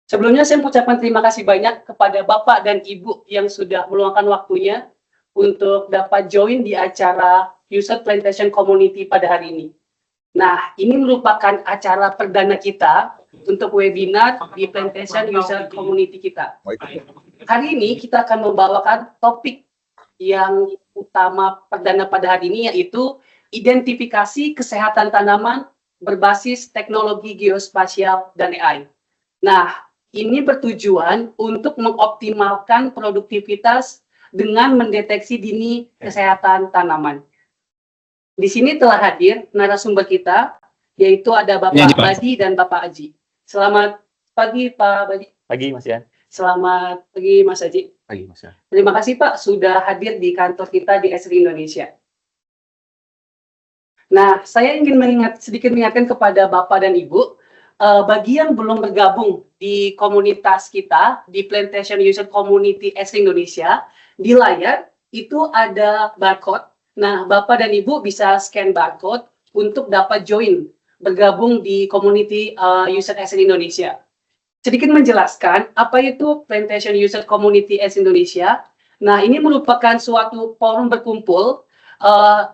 Sebelumnya saya mengucapkan terima kasih banyak kepada Bapak dan Ibu yang sudah meluangkan waktunya untuk dapat join di acara User Plantation Community pada hari ini. Nah, ini merupakan acara perdana kita untuk webinar di Plantation User Community kita. Hari ini kita akan membawakan topik yang utama perdana pada hari ini, yaitu identifikasi kesehatan tanaman berbasis teknologi geospasial dan AI. Nah, ini bertujuan untuk mengoptimalkan produktivitas dengan mendeteksi dini kesehatan tanaman. Di sini telah hadir narasumber kita, yaitu ada Bapak Badi dan Bapak Aji. Selamat pagi, Pak Badi. Pagi, Mas Yan. Selamat pagi, Mas Aji. Pagi, Mas Yan. Terima kasih, Pak, sudah hadir di kantor kita di Esri Indonesia. Nah, saya ingin sedikit mengingatkan kepada Bapak dan Ibu, bagi yang belum bergabung di komunitas kita, di Plantation User Community Esri Indonesia, di layar itu ada barcode. Nah, Bapak dan Ibu bisa scan barcode untuk dapat join, bergabung di community User Esri Indonesia. Sedikit menjelaskan apa itu Plantation User Community Esri Indonesia. Nah, ini merupakan suatu forum berkumpul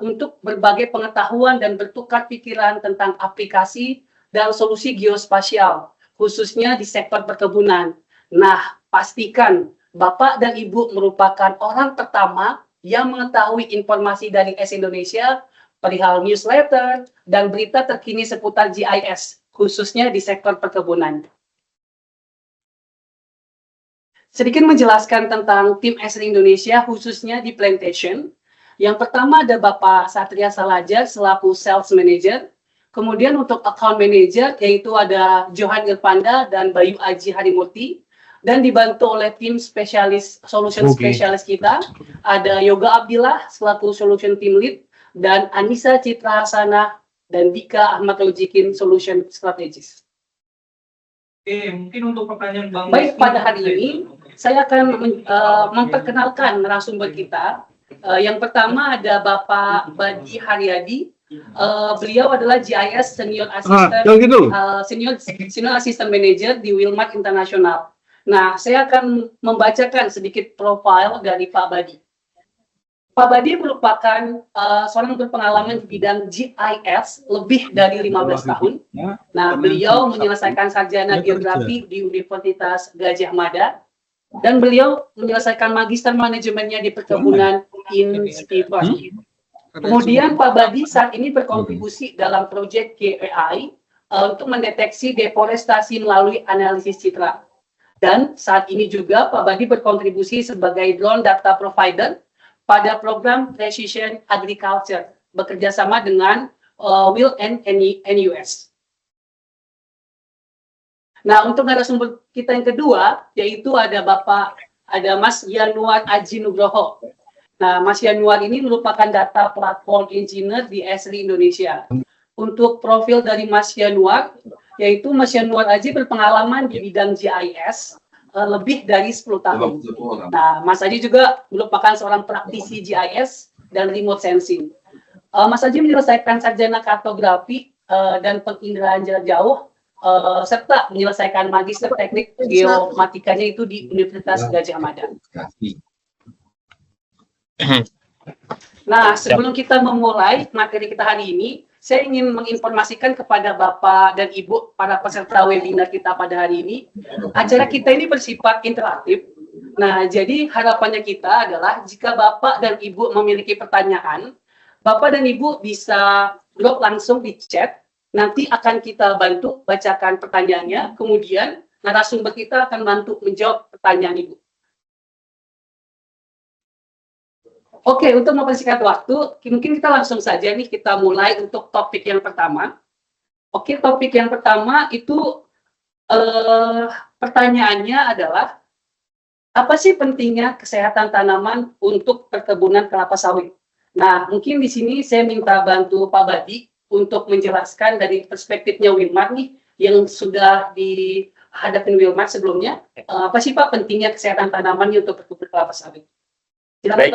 untuk berbagai pengetahuan dan bertukar pikiran tentang aplikasi dan solusi geospasial, khususnya di sektor perkebunan. Nah, pastikan Bapak dan Ibu merupakan orang pertama yang mengetahui informasi dari S Indonesia, perihal newsletter, dan berita terkini seputar GIS, khususnya di sektor perkebunan. Sedikit menjelaskan tentang tim SRI Indonesia, khususnya di Plantation. Yang pertama ada Bapak Satria Salaja selaku Sales Manager. Kemudian untuk Account Manager, yaitu ada Johan Irpanda dan Bayu Aji Harimurti. Dan dibantu oleh tim spesialis, solution spesialis kita, ada Yoga Abdillah selaku Solution Team Lead, dan Anissa Citra Hasana dan Dika Ahmad Lojikin Solution Strategis. Oke, mungkin untuk pertanyaan Bang. Baik, pada hari ini saya akan memperkenalkan narasumber kita. Yang pertama ada Bapak Badi Haryadi. Beliau adalah GIS Senior Assistant, Senior Assistant Manager di Wilmart International. Nah, saya akan membacakan sedikit profil dari Pak Badi. Pak Badi merupakan seorang berpengalaman di bidang GIS lebih dari 15 tahun. Nah, beliau menyelesaikan sarjana geografi di Universitas Gadjah Mada, dan beliau menyelesaikan magister manajemennya di perkebunan INSTIFA. Kemudian Pak Badi saat ini berkontribusi dalam proyek GEI untuk mendeteksi deforestasi melalui analisis citra. Dan saat ini juga Pak Badi berkontribusi sebagai drone data provider pada program Precision Agriculture, bekerjasama dengan Will and NUS. Nah, untuk narasumber kita yang kedua, yaitu ada Mas Yanuar Aji Nugroho. Nah, Mas Yanuar ini merupakan data platform engineer di Esri Indonesia. Untuk profil dari Mas Yanuar, yaitu Mas Yanuar Aji berpengalaman di bidang GIS lebih dari 10 tahun. Nah, Mas Aji juga merupakan seorang praktisi GIS dan remote sensing. Mas Aji menyelesaikan sarjana kartografi dan penginderaan jarak jauh, serta menyelesaikan magister teknik geomatikanya itu di Universitas Gadjah Mada. Nah, sebelum kita memulai materi kita hari ini, saya ingin menginformasikan kepada Bapak dan Ibu para peserta webinar kita pada hari ini. Acara kita ini bersifat interaktif. Nah, jadi harapannya kita adalah jika Bapak dan Ibu memiliki pertanyaan, Bapak dan Ibu bisa drop langsung di chat. Nanti akan kita bantu bacakan pertanyaannya, kemudian narasumber kita akan bantu menjawab pertanyaan Ibu. Oke, untuk mempersingkat waktu, mungkin kita langsung saja nih kita mulai untuk topik yang pertama. Oke, topik yang pertama itu pertanyaannya adalah, apa sih pentingnya kesehatan tanaman untuk perkebunan kelapa sawit? Nah, mungkin di sini saya minta bantu Pak Badi untuk menjelaskan dari perspektifnya Wilmart nih, yang sudah dihadapin Wilmart sebelumnya. Apa sih Pak pentingnya kesehatan tanaman untuk perkebunan kelapa sawit? Baik,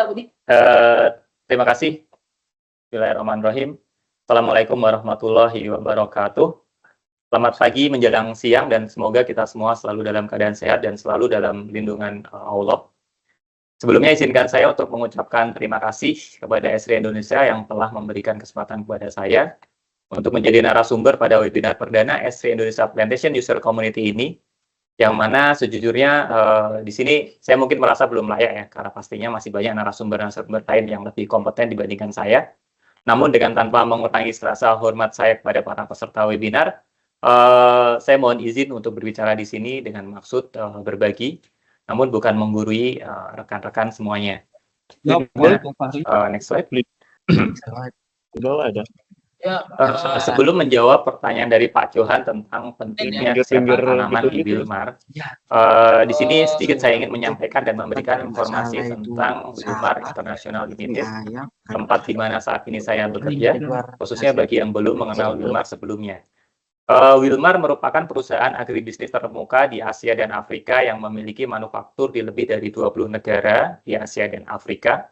terima kasih. Bismillahirrahmanirrahim. Assalamualaikum warahmatullahi wabarakatuh. Selamat pagi menjelang siang dan semoga kita semua selalu dalam keadaan sehat dan selalu dalam lindungan Allah. Sebelumnya izinkan saya untuk mengucapkan terima kasih kepada Esri Indonesia yang telah memberikan kesempatan kepada saya untuk menjadi narasumber pada webinar perdana Esri Indonesia Plantation User Community ini, yang mana sejujurnya di sini saya mungkin merasa belum layak ya, karena pastinya masih banyak narasumber-narasumber lain yang lebih kompeten dibandingkan saya. Namun dengan tanpa mengurangi rasa hormat saya kepada para peserta webinar, saya mohon izin untuk berbicara di sini dengan maksud berbagi, namun bukan menggurui rekan-rekan semuanya. Next slide. Sebelum menjawab pertanyaan dari Pak Johan tentang pentingnya kesehatan tanaman di Wilmar, di sini sedikit saya ingin menyampaikan dan memberikan informasi tentang Wilmar International Limited, tempat di mana saat ini saya bekerja, khususnya bagi yang belum mengenal Wilmar sebelumnya. Wilmar merupakan perusahaan agribisnis terkemuka di Asia dan Afrika yang memiliki manufaktur di lebih dari 20 negara di Asia dan Afrika.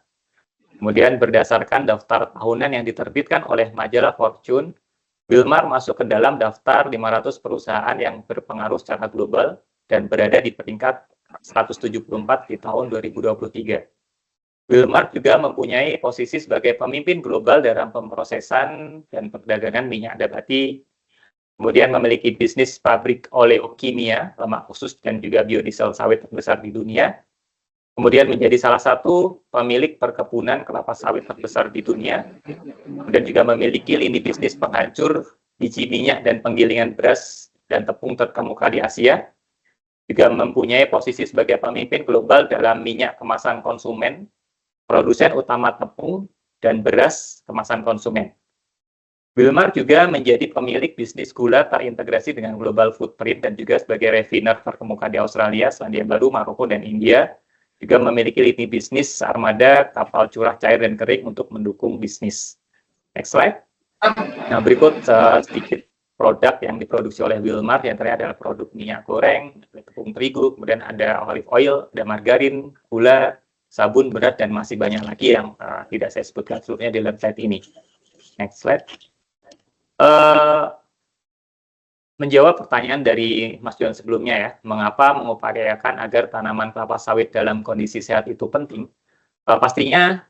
Kemudian berdasarkan daftar tahunan yang diterbitkan oleh majalah Fortune, Wilmar masuk ke dalam daftar 500 perusahaan yang berpengaruh secara global dan berada di peringkat 174 di tahun 2023. Wilmar juga mempunyai posisi sebagai pemimpin global dalam pemrosesan dan perdagangan minyak nabati. Kemudian memiliki bisnis pabrik oleokimia, lemak khusus, dan juga biodiesel sawit terbesar di dunia. Kemudian menjadi salah satu pemilik perkebunan kelapa sawit terbesar di dunia. Dan juga memiliki lini bisnis penghancur biji minyak dan penggilingan beras dan tepung terkemuka di Asia. Juga mempunyai posisi sebagai pemimpin global dalam minyak kemasan konsumen, produsen utama tepung, dan beras kemasan konsumen. Wilmar juga menjadi pemilik bisnis gula terintegrasi dengan global footprint dan juga sebagai refiner terkemuka di Australia, Selandia Baru, Maroko, dan India. Juga memiliki lini bisnis armada kapal curah cair dan kering untuk mendukung bisnis. Next slide. Nah, berikut sedikit produk yang diproduksi oleh Wilmar, yang ternyata adalah produk minyak goreng, tepung terigu, kemudian ada olive oil, ada margarin, gula, sabun, berat, dan masih banyak lagi yang tidak saya sebutkan seluruhnya di website ini. Next slide. Menjawab pertanyaan dari Mas Johan sebelumnya ya, mengapa mengupayakan agar tanaman kelapa sawit dalam kondisi sehat itu penting? Pastinya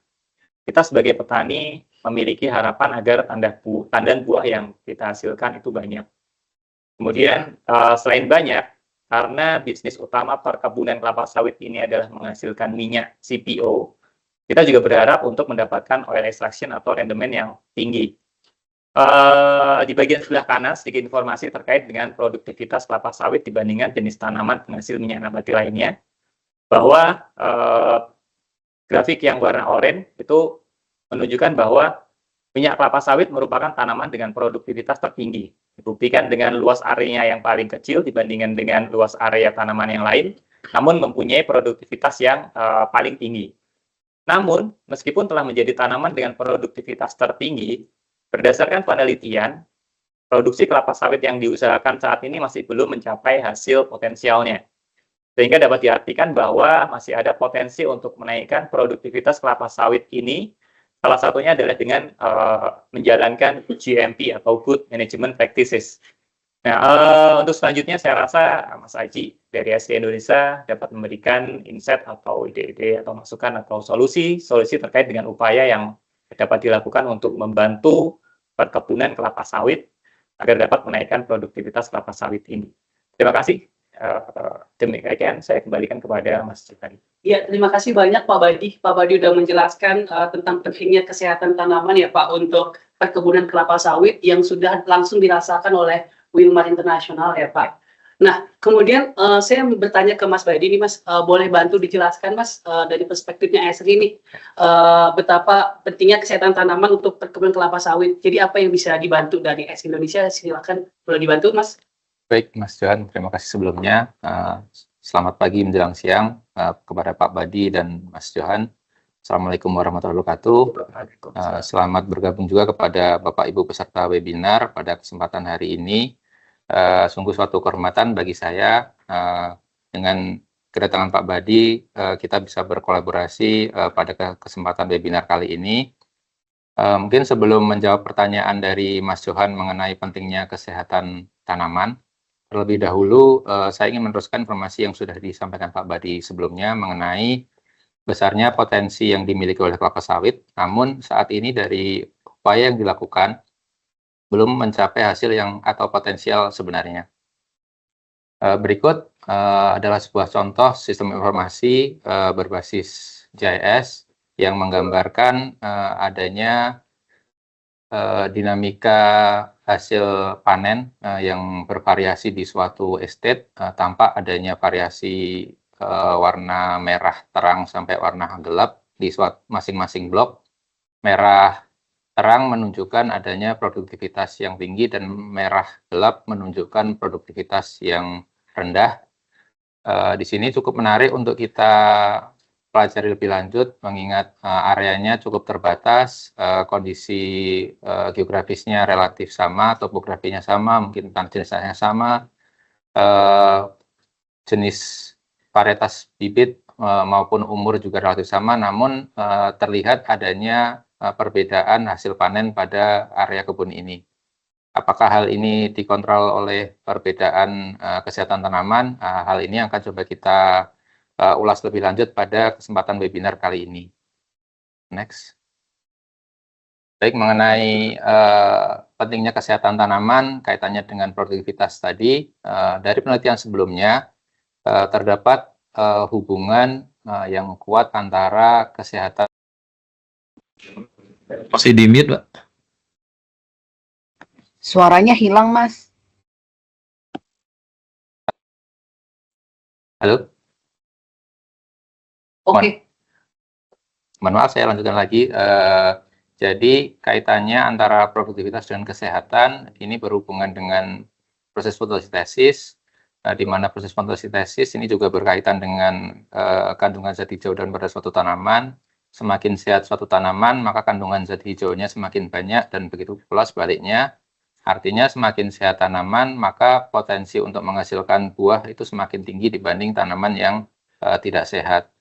kita sebagai petani memiliki harapan agar tandan buah yang kita hasilkan itu banyak. Kemudian selain banyak, karena bisnis utama perkebunan kelapa sawit ini adalah menghasilkan minyak CPO, kita juga berharap untuk mendapatkan oil extraction atau rendemen yang tinggi. Di bagian sebelah kanan sedikit informasi terkait dengan produktivitas kelapa sawit dibandingkan jenis tanaman penghasil minyak nabati lainnya, bahwa grafik yang warna oranye itu menunjukkan bahwa minyak kelapa sawit merupakan tanaman dengan produktivitas tertinggi, dibuktikan dengan luas areanya yang paling kecil dibandingkan dengan luas area tanaman yang lain, namun mempunyai produktivitas yang paling tinggi. Namun, meskipun telah menjadi tanaman dengan produktivitas tertinggi, berdasarkan penelitian, produksi kelapa sawit yang diusahakan saat ini masih belum mencapai hasil potensialnya. Sehingga dapat diartikan bahwa masih ada potensi untuk menaikkan produktivitas kelapa sawit ini. Salah satunya adalah dengan menjalankan GMP atau Good Management Practices. Nah, untuk selanjutnya saya rasa Mas Aji dari Esri Indonesia dapat memberikan insight atau ide-ide atau masukan atau solusi terkait dengan upaya yang dapat dilakukan untuk membantu perkebunan kelapa sawit agar dapat menaikkan produktivitas kelapa sawit ini. Terima kasih. Demikian saya kembalikan kepada Mas Johan. Ya, terima kasih banyak Pak Badi. Pak Badi sudah menjelaskan tentang pentingnya kesehatan tanaman ya Pak untuk perkebunan kelapa sawit yang sudah langsung dirasakan oleh Wilmar International ya Pak. Nah, kemudian saya bertanya ke Mas Badi ini Mas, boleh bantu dijelaskan Mas dari perspektifnya Esri ini betapa pentingnya kesehatan tanaman untuk perkebunan kelapa sawit. Jadi apa yang bisa dibantu dari Esri Indonesia? Silakan, boleh dibantu Mas. Baik Mas Johan, terima kasih sebelumnya. Selamat pagi menjelang siang kepada Pak Badi dan Mas Johan. Assalamualaikum warahmatullahi wabarakatuh. Selamat bergabung juga kepada Bapak Ibu peserta webinar pada kesempatan hari ini. Sungguh suatu kehormatan bagi saya dengan kedatangan Pak Badi, kita bisa berkolaborasi pada kesempatan webinar kali ini. Mungkin sebelum menjawab pertanyaan dari Mas Johan mengenai pentingnya kesehatan tanaman. Terlebih dahulu, saya ingin meneruskan informasi yang sudah disampaikan Pak Badi sebelumnya mengenai besarnya potensi yang dimiliki oleh kelapa sawit, namun saat ini dari upaya yang dilakukan belum mencapai hasil yang atau potensial sebenarnya. Berikut adalah sebuah contoh sistem informasi berbasis GIS yang menggambarkan adanya dinamika hasil panen yang bervariasi di suatu estate, tampak adanya variasi warna merah terang sampai warna gelap di masing-masing blok. Merah terang menunjukkan adanya produktivitas yang tinggi dan merah gelap menunjukkan produktivitas yang rendah. Di sini cukup menarik untuk kita pelajari lebih lanjut, mengingat areanya cukup terbatas, kondisi geografisnya relatif sama, topografinya sama, mungkin tanah jenisnya sama, jenis varietas bibit maupun umur juga relatif sama, namun terlihat adanya perbedaan hasil panen pada area kebun ini. Apakah hal ini dikontrol oleh perbedaan kesehatan tanaman? Hal ini akan coba kita ulas lebih lanjut pada kesempatan webinar kali ini. Next. Baik, mengenai pentingnya kesehatan tanaman kaitannya dengan produktivitas tadi, dari penelitian sebelumnya terdapat hubungan yang kuat antara kesehatan. Masih di mute, Pak. Suaranya hilang, Mas. Halo? Oke. Mohon maaf, saya lanjutkan lagi. Jadi kaitannya antara produktivitas dan kesehatan ini berhubungan dengan proses fotosintesis, di mana proses fotosintesis ini juga berkaitan dengan kandungan zat hijau dan pada suatu tanaman. Semakin sehat suatu tanaman, maka kandungan zat hijaunya semakin banyak, dan begitu pula sebaliknya. Artinya semakin sehat tanaman, maka potensi untuk menghasilkan buah itu semakin tinggi dibanding tanaman yang tidak sehat.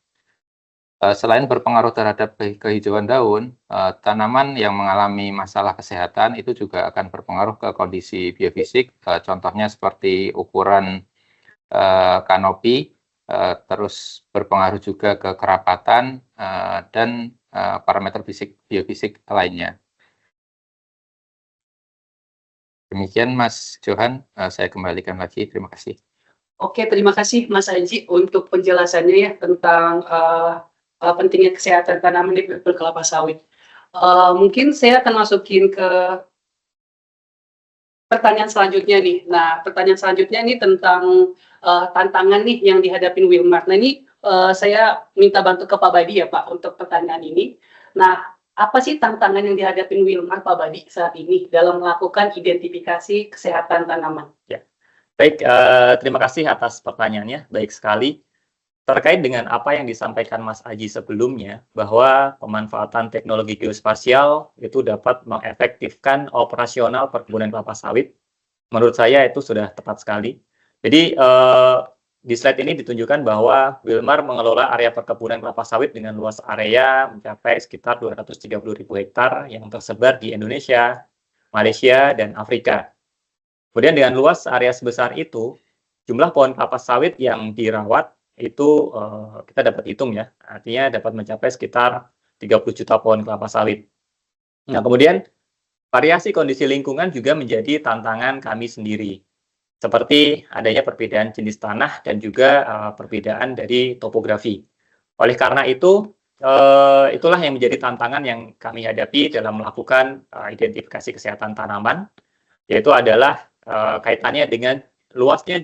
Selain berpengaruh terhadap kehijauan daun, tanaman yang mengalami masalah kesehatan itu juga akan berpengaruh ke kondisi biofisik, contohnya seperti ukuran kanopi, terus berpengaruh juga ke kerapatan dan parameter biofisik lainnya. Demikian Mas Johan, saya kembalikan lagi. Terima kasih. Oke, terima kasih Mas Aji untuk penjelasannya ya tentang pentingnya kesehatan tanaman di kelapa sawit. Mungkin saya akan masukin ke pertanyaan selanjutnya nih. Nah, pertanyaan selanjutnya ini tentang tantangan nih yang dihadapin Wilmar. Nah, ini saya minta bantu ke Pak Badi ya Pak untuk pertanyaan ini. Nah, apa sih tantangan yang dihadapin Wilmar Pak Badi saat ini dalam melakukan identifikasi kesehatan tanaman? Ya, baik. Terima kasih atas pertanyaannya. Baik sekali. Terkait dengan apa yang disampaikan Mas Aji sebelumnya, bahwa pemanfaatan teknologi geospasial itu dapat mengefektifkan operasional perkebunan kelapa sawit, menurut saya itu sudah tepat sekali. Jadi di slide ini ditunjukkan bahwa Wilmar mengelola area perkebunan kelapa sawit dengan luas area mencapai sekitar 230.000 hektar yang tersebar di Indonesia, Malaysia, dan Afrika. Kemudian dengan luas area sebesar itu, jumlah pohon kelapa sawit yang dirawat itu kita dapat hitung ya, artinya dapat mencapai sekitar 30 juta pohon kelapa sawit. Nah, kemudian variasi kondisi lingkungan juga menjadi tantangan kami sendiri, seperti adanya perbedaan jenis tanah dan juga perbedaan dari topografi. Oleh karena itu, itulah yang menjadi tantangan yang kami hadapi dalam melakukan identifikasi kesehatan tanaman, yaitu adalah kaitannya dengan luasnya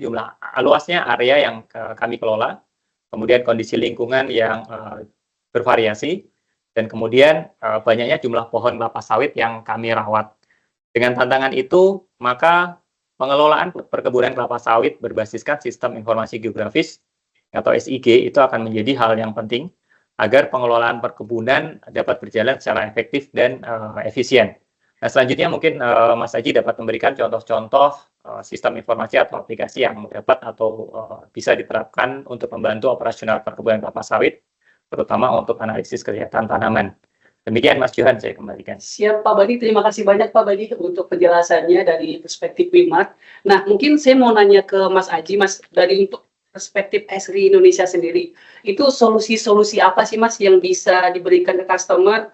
area yang kami kelola, kemudian kondisi lingkungan yang bervariasi, dan kemudian banyaknya jumlah pohon kelapa sawit yang kami rawat. Dengan tantangan itu, maka pengelolaan perkebunan kelapa sawit berbasiskan sistem informasi geografis atau SIG itu akan menjadi hal yang penting agar pengelolaan perkebunan dapat berjalan secara efektif dan efisien. Nah, selanjutnya mungkin Mas Aji dapat memberikan contoh-contoh sistem informasi atau aplikasi yang dapat atau bisa diterapkan untuk membantu operasional perkebunan kelapa sawit, terutama untuk analisis kesehatan tanaman. Demikian Mas Johan, saya kembalikan. Siap Pak Badi, terima kasih banyak Pak Badi untuk penjelasannya dari perspektif Wilmar. Nah, mungkin saya mau nanya ke Mas Aji, Mas, dari untuk perspektif Esri Indonesia sendiri, itu solusi-solusi apa sih Mas yang bisa diberikan ke customer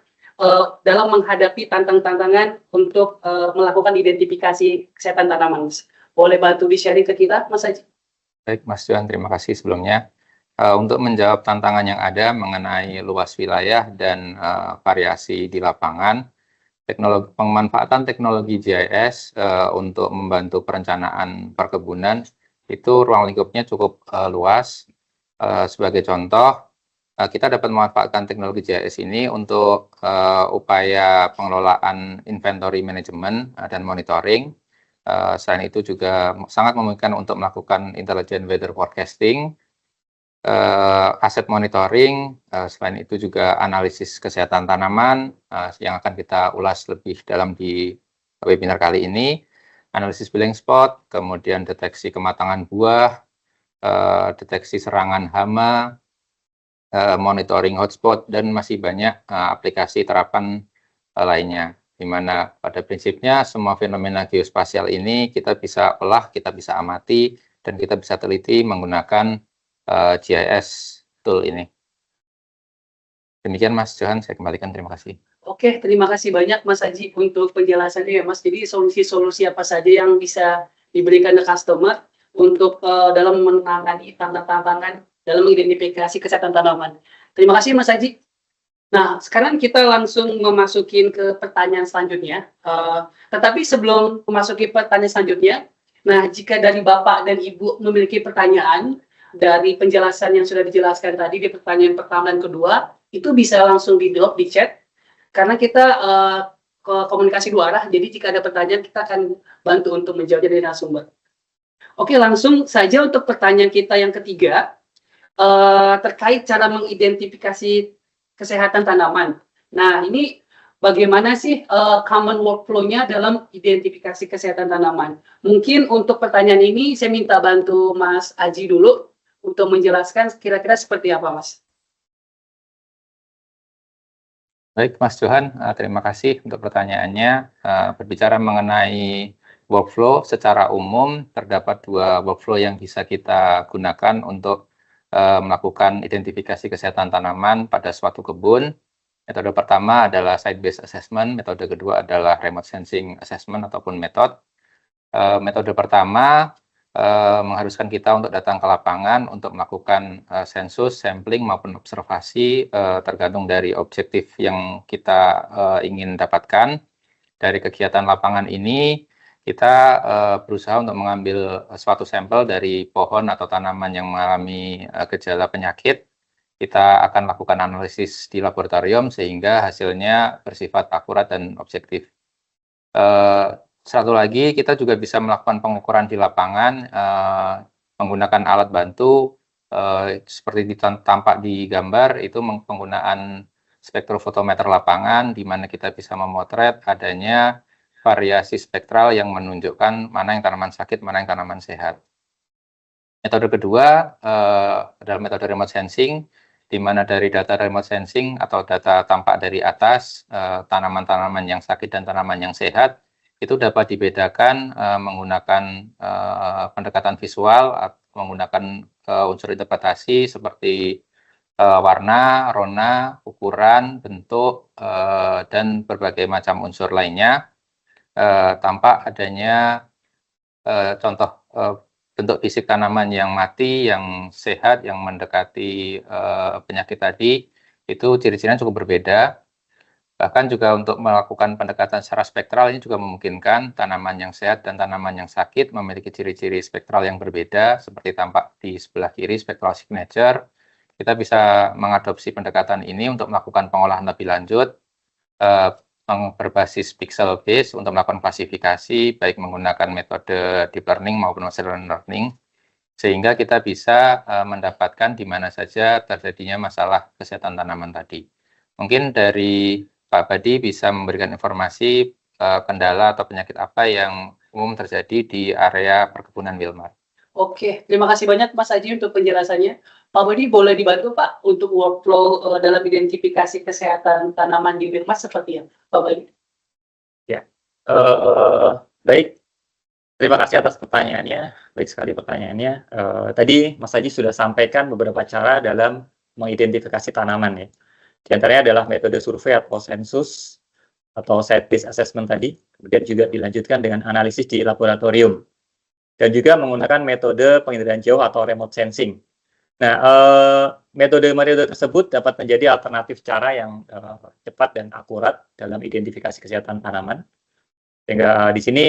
dalam menghadapi tantangan-tantangan untuk melakukan identifikasi kesehatan tanaman, Mas? Boleh bantu di-sharing ke kita, Mas Aji? Baik, Mas Johan, terima kasih sebelumnya. Untuk menjawab tantangan yang ada mengenai luas wilayah dan variasi di lapangan, pemanfaatan teknologi GIS untuk membantu perencanaan perkebunan itu ruang lingkupnya cukup luas. Sebagai contoh, kita dapat memanfaatkan teknologi GIS ini untuk upaya pengelolaan inventory management dan monitoring. Selain itu juga sangat memungkinkan untuk melakukan intelligent weather forecasting, aset monitoring, selain itu juga analisis kesehatan tanaman yang akan kita ulas lebih dalam di webinar kali ini, analisis blind spot, kemudian deteksi kematangan buah, deteksi serangan hama, monitoring hotspot, dan masih banyak aplikasi terapan lainnya, di mana pada prinsipnya semua fenomena geospasial ini kita bisa olah, kita bisa amati, dan kita bisa teliti menggunakan GIS tool ini. Demikian Mas Johan, saya kembalikan, terima kasih. Oke, terima kasih banyak Mas Aji untuk penjelasannya ya Mas. Jadi solusi-solusi apa saja yang bisa diberikan ke customer untuk dalam menangani tantangan dalam mengidentifikasi kesehatan tanaman. Terima kasih Mas Aji. Nah, sekarang kita langsung memasukin ke pertanyaan selanjutnya. Tetapi sebelum memasuki pertanyaan selanjutnya, nah jika dari Bapak dan Ibu memiliki pertanyaan dari penjelasan yang sudah dijelaskan tadi di pertanyaan pertama dan kedua, itu bisa langsung di-drop di chat, karena kita komunikasi dua arah, jadi jika ada pertanyaan kita akan bantu untuk menjawabnya dari narasumber. Oke, langsung saja untuk pertanyaan kita yang ketiga, terkait cara mengidentifikasi kesehatan tanaman. Nah, ini bagaimana sih common workflow-nya dalam identifikasi kesehatan tanaman? Mungkin untuk pertanyaan ini saya minta bantu Mas Aji dulu untuk menjelaskan kira-kira seperti apa, Mas. Baik, Mas Johan, terima kasih untuk pertanyaannya. Berbicara mengenai workflow, secara umum terdapat dua workflow yang bisa kita gunakan untuk melakukan identifikasi kesehatan tanaman pada suatu kebun. Metode pertama adalah site-based assessment, metode kedua adalah remote sensing assessment ataupun metode. Metode pertama mengharuskan kita untuk datang ke lapangan untuk melakukan sensus, sampling maupun observasi tergantung dari objektif yang kita ingin dapatkan. Dari kegiatan lapangan ini kita berusaha untuk mengambil suatu sampel dari pohon atau tanaman yang mengalami gejala penyakit. Kita akan lakukan analisis di laboratorium sehingga hasilnya bersifat akurat dan objektif. Satu lagi, kita juga bisa melakukan pengukuran di lapangan menggunakan alat bantu seperti tampak di gambar, itu penggunaan spektrofotometer lapangan, di mana kita bisa memotret adanya variasi spektral yang menunjukkan mana yang tanaman sakit, mana yang tanaman sehat. Metode kedua adalah metode remote sensing, di mana dari data remote sensing atau data tampak dari atas, tanaman-tanaman yang sakit dan tanaman yang sehat, itu dapat dibedakan menggunakan pendekatan visual, menggunakan unsur interpretasi seperti warna, rona, ukuran, bentuk, dan berbagai macam unsur lainnya. Tampak adanya contoh bentuk fisik tanaman yang mati, yang sehat, yang mendekati penyakit tadi, itu ciri-cirinya cukup berbeda. Bahkan juga untuk melakukan pendekatan secara spektral ini juga memungkinkan tanaman yang sehat dan tanaman yang sakit memiliki ciri-ciri spektral yang berbeda, seperti tampak di sebelah kiri spectral signature. Kita bisa mengadopsi pendekatan ini untuk melakukan pengolahan lebih lanjut, berbasis pixel base untuk melakukan klasifikasi, baik menggunakan metode deep learning maupun machine learning, sehingga kita bisa mendapatkan di mana saja terjadinya masalah kesehatan tanaman tadi. Mungkin dari Pak Badi bisa memberikan informasi kendala atau penyakit apa yang umum terjadi di area perkebunan Wilmar. Oke, terima kasih banyak Mas Aji untuk penjelasannya. Pak Budi boleh dibantu Pak untuk workflow dalam identifikasi kesehatan tanaman di Wilmar seperti apa, Pak Budi? Ya, baik. Terima kasih atas pertanyaannya. Baik sekali pertanyaannya. Tadi Mas Aji sudah sampaikan beberapa cara dalam mengidentifikasi tanaman ya. Di antaranya adalah metode survei atau sensus atau site-based assessment tadi. Kemudian juga dilanjutkan dengan analisis di laboratorium. Dan juga menggunakan metode penginderaan jauh atau remote sensing. Nah, metode-metode tersebut dapat menjadi alternatif cara yang cepat dan akurat dalam identifikasi kesehatan tanaman. Sehingga di sini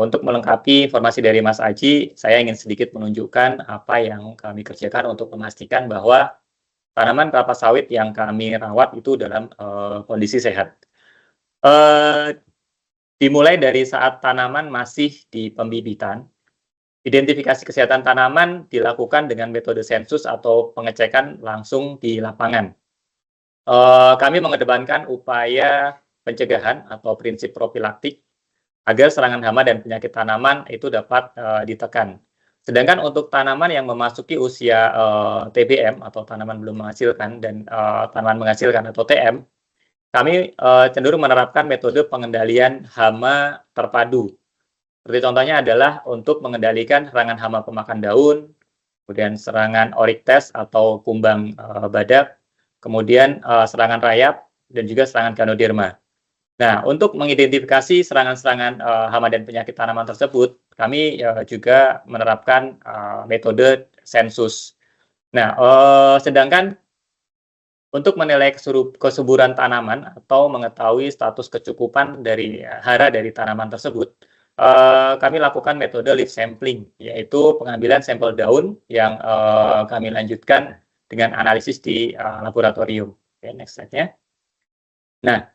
untuk melengkapi informasi dari Mas Aji, saya ingin sedikit menunjukkan apa yang kami kerjakan untuk memastikan bahwa tanaman kelapa sawit yang kami rawat itu dalam kondisi sehat. Dimulai dari saat tanaman masih di pembibitan, identifikasi kesehatan tanaman dilakukan dengan metode sensus atau pengecekan langsung di lapangan. Kami mengedepankan upaya pencegahan atau prinsip profilaktik agar serangan hama dan penyakit tanaman itu dapat ditekan. Sedangkan untuk tanaman yang memasuki usia TBM atau tanaman belum menghasilkan dan tanaman menghasilkan atau TM, kami cenderung menerapkan metode pengendalian hama terpadu. Seperti contohnya adalah untuk mengendalikan serangan hama pemakan daun, kemudian serangan oriktes atau kumbang badak, kemudian serangan rayap, dan juga serangan ganoderma. Nah, untuk mengidentifikasi serangan-serangan hama dan penyakit tanaman tersebut, kami juga menerapkan metode sensus. Nah, sedangkan untuk menilai kesuburan tanaman atau mengetahui status kecukupan dari hara dari tanaman tersebut, kami lakukan metode leaf sampling, yaitu pengambilan sampel daun yang kami lanjutkan dengan analisis di laboratorium. Oke, next slide-nya. Nah,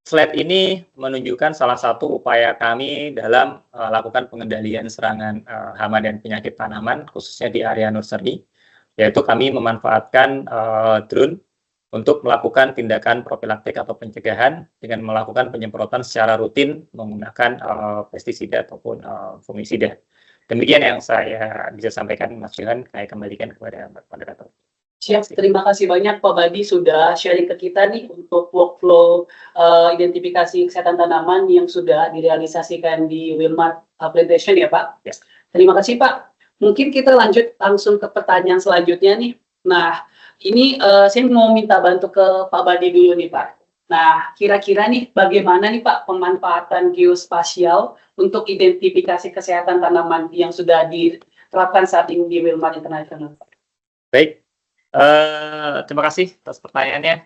slide ini menunjukkan salah satu upaya kami dalam lakukan pengendalian serangan hama dan penyakit tanaman, khususnya di area nursery, yaitu kami memanfaatkan drone untuk melakukan tindakan profilaktik atau pencegahan dengan melakukan penyemprotan secara rutin menggunakan pestisida ataupun fungisida. Demikian yang saya bisa sampaikan, Mas Johan. Saya kembalikan kepada Mbak Moderator. Siap, terima kasih banyak Pak Badi sudah sharing ke kita nih untuk workflow identifikasi kesehatan tanaman yang sudah direalisasikan di Wilmar Plantation ya Pak. Yes. Terima kasih Pak. Mungkin kita lanjut langsung ke pertanyaan selanjutnya nih. Nah, ini saya mau minta bantu ke Pak Badi dulu nih Pak. Nah, kira-kira nih bagaimana nih Pak pemanfaatan geospasial untuk identifikasi kesehatan tanaman yang sudah diterapkan saat ini di Wilmar International? Baik. Terima kasih atas pertanyaannya.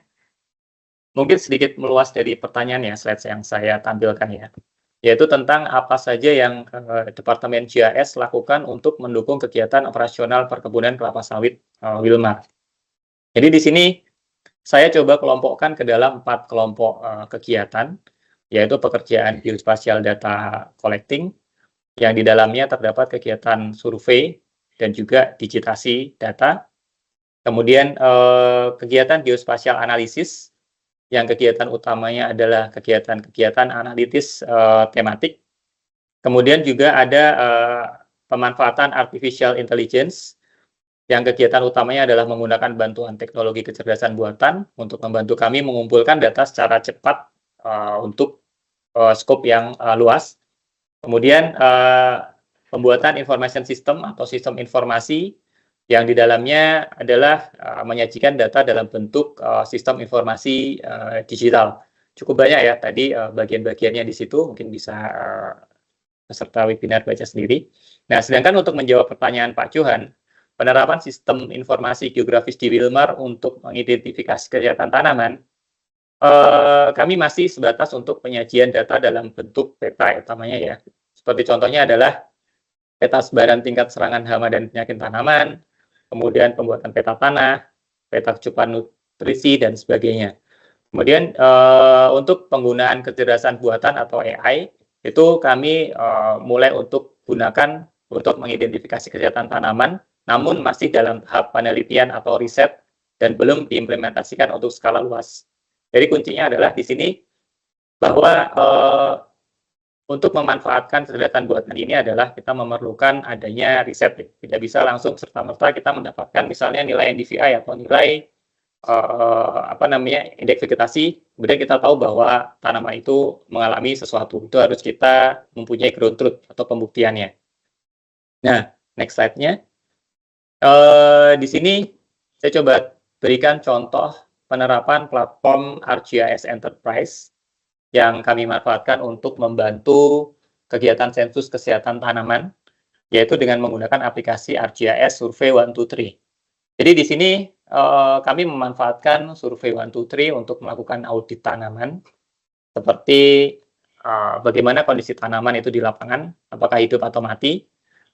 Mungkin sedikit meluas dari pertanyaannya, slide yang saya tampilkan ya, yaitu tentang apa saja yang Departemen GIS lakukan untuk mendukung kegiatan operasional perkebunan kelapa sawit Wilmar. Jadi di sini saya coba kelompokkan ke dalam 4 kelompok kegiatan, yaitu pekerjaan geospatial data collecting, yang di dalamnya terdapat kegiatan survei dan juga digitasi data. Kemudian kegiatan geospasial analisis, yang kegiatan utamanya adalah kegiatan-kegiatan analitis tematik. Kemudian juga ada pemanfaatan artificial intelligence, yang kegiatan utamanya adalah menggunakan bantuan teknologi kecerdasan buatan untuk membantu kami mengumpulkan data secara cepat untuk skop yang luas. Kemudian pembuatan information system atau sistem informasi, yang di dalamnya adalah menyajikan data dalam bentuk sistem informasi digital. Cukup banyak ya tadi bagian-bagiannya di situ, mungkin bisa peserta webinar baca sendiri. Nah, sedangkan untuk menjawab pertanyaan Pak Johan, penerapan sistem informasi geografis di Wilmar untuk mengidentifikasi kesehatan tanaman, kami masih sebatas untuk penyajian data dalam bentuk peta utamanya ya. Seperti contohnya adalah peta sebaran tingkat serangan hama dan penyakit tanaman, kemudian pembuatan peta tanah, peta kecukupan nutrisi, dan sebagainya. Kemudian untuk penggunaan kecerdasan buatan atau AI, itu kami mulai untuk gunakan untuk mengidentifikasi kesehatan tanaman, namun masih dalam tahap penelitian atau riset dan belum diimplementasikan untuk skala luas. Jadi kuncinya adalah di sini bahwa untuk memanfaatkan kecerdasan buatan ini adalah kita memerlukan adanya riset. Tidak bisa langsung serta-merta kita mendapatkan misalnya nilai NDVI atau nilai indeks vegetasi, kemudian kita tahu bahwa tanaman itu mengalami sesuatu. Itu harus kita mempunyai ground truth atau pembuktiannya. Nah, next slide-nya. Di sini saya coba berikan contoh penerapan platform ArcGIS Enterprise yang kami manfaatkan untuk membantu kegiatan sensus kesehatan tanaman, yaitu dengan menggunakan aplikasi ArcGIS Survey 123. Jadi di sini kami memanfaatkan Survey 123 untuk melakukan audit tanaman, seperti bagaimana kondisi tanaman itu di lapangan, apakah hidup atau mati,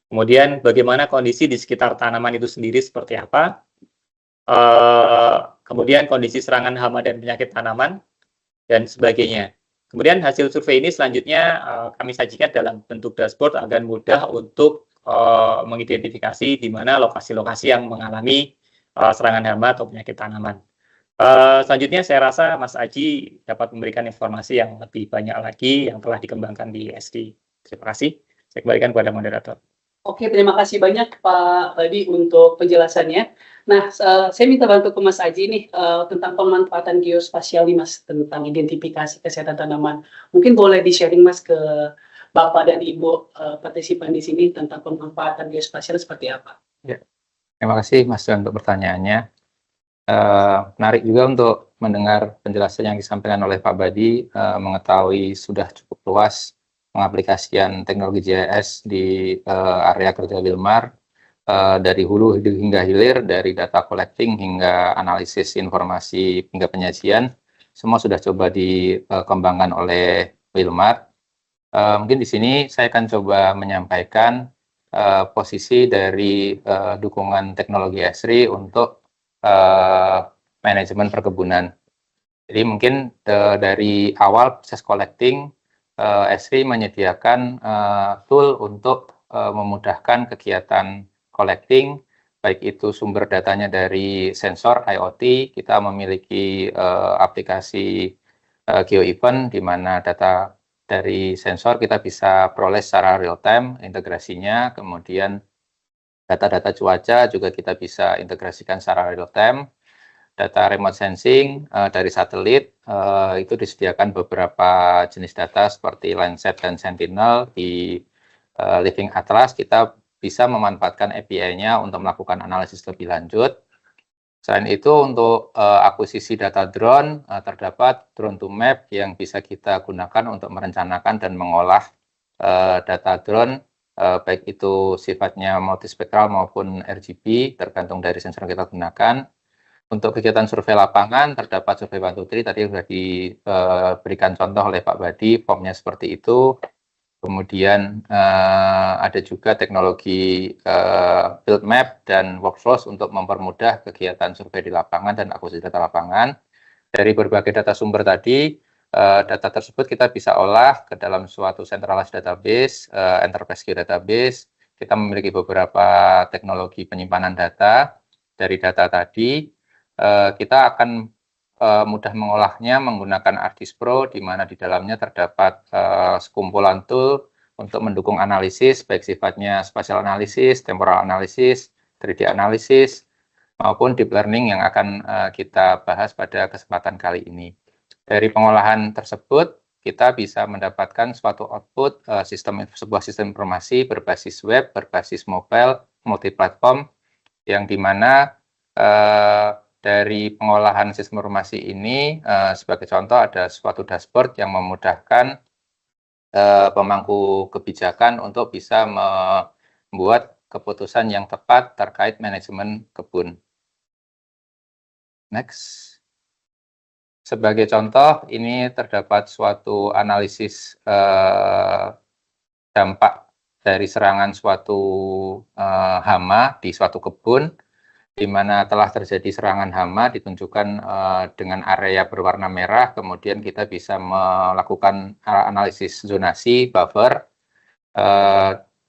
kemudian bagaimana kondisi di sekitar tanaman itu sendiri seperti apa, kemudian kondisi serangan hama dan penyakit tanaman, dan sebagainya. Kemudian hasil survei ini selanjutnya kami sajikan dalam bentuk dashboard agar mudah untuk mengidentifikasi di mana lokasi-lokasi yang mengalami serangan hama atau penyakit tanaman. Selanjutnya saya rasa Mas Aji dapat memberikan informasi yang lebih banyak lagi yang telah dikembangkan di SD. Terima kasih. Saya kembalikan kepada moderator. Oke, terima kasih banyak Pak Badi untuk penjelasannya. Nah, saya minta bantu ke Mas Aji nih tentang pemanfaatan geospasial nih Mas, tentang identifikasi kesehatan tanaman. Mungkin boleh di-sharing Mas ke Bapak dan Ibu partisipan di sini tentang pemanfaatan geospasial seperti apa? Ya, terima kasih Mas John untuk pertanyaannya. Menarik juga untuk mendengar penjelasan yang disampaikan oleh Pak Badi, mengetahui sudah cukup luas pengaplikasian teknologi GIS di area kerja Wilmar, dari hulu hingga hilir, dari data collecting hingga analisis informasi hingga penyajian, semua sudah coba dikembangkan oleh Wilmar. Mungkin di sini saya akan coba menyampaikan posisi dari dukungan teknologi Esri untuk manajemen perkebunan. Jadi mungkin dari awal proses collecting, Esri menyediakan tool untuk memudahkan kegiatan collecting, baik itu sumber datanya dari sensor IoT. Kita memiliki aplikasi GeoEvent di mana data dari sensor kita bisa peroleh secara real time integrasinya, kemudian data-data cuaca juga kita bisa integrasikan secara real time. Data remote sensing dari satelit itu disediakan beberapa jenis data seperti Landsat dan Sentinel. Di Living Atlas kita bisa memanfaatkan API-nya untuk melakukan analisis lebih lanjut. Selain itu untuk akuisisi data drone, terdapat drone to map yang bisa kita gunakan untuk merencanakan dan mengolah data drone, baik itu sifatnya multispektral maupun RGB, tergantung dari sensor yang kita gunakan. Untuk kegiatan survei lapangan, terdapat survei 123, tadi sudah diberikan contoh oleh Pak Badi, formnya seperti itu. Kemudian ada juga teknologi field map dan workflows untuk mempermudah kegiatan survei di lapangan dan akuisisi data lapangan. Dari berbagai data sumber tadi, data tersebut kita bisa olah ke dalam suatu centralized database, enterprise database. Kita memiliki beberapa teknologi penyimpanan data. Dari data tadi, kita akan mudah mengolahnya menggunakan ArcGIS Pro, di mana di dalamnya terdapat sekumpulan tool untuk mendukung analisis, baik sifatnya spatial analysis, temporal analysis, 3D analysis, maupun deep learning yang akan kita bahas pada kesempatan kali ini. Dari pengolahan tersebut, kita bisa mendapatkan suatu output sebuah sistem informasi berbasis web, berbasis mobile, multiplatform, yang dimana dari pengolahan sistem informasi ini, sebagai contoh ada suatu dashboard yang memudahkan pemangku kebijakan untuk bisa membuat keputusan yang tepat terkait manajemen kebun. Next. Sebagai contoh, ini terdapat suatu analisis dampak dari serangan suatu hama di suatu kebun, di mana telah terjadi serangan hama ditunjukkan dengan area berwarna merah, kemudian kita bisa melakukan analisis zonasi buffer.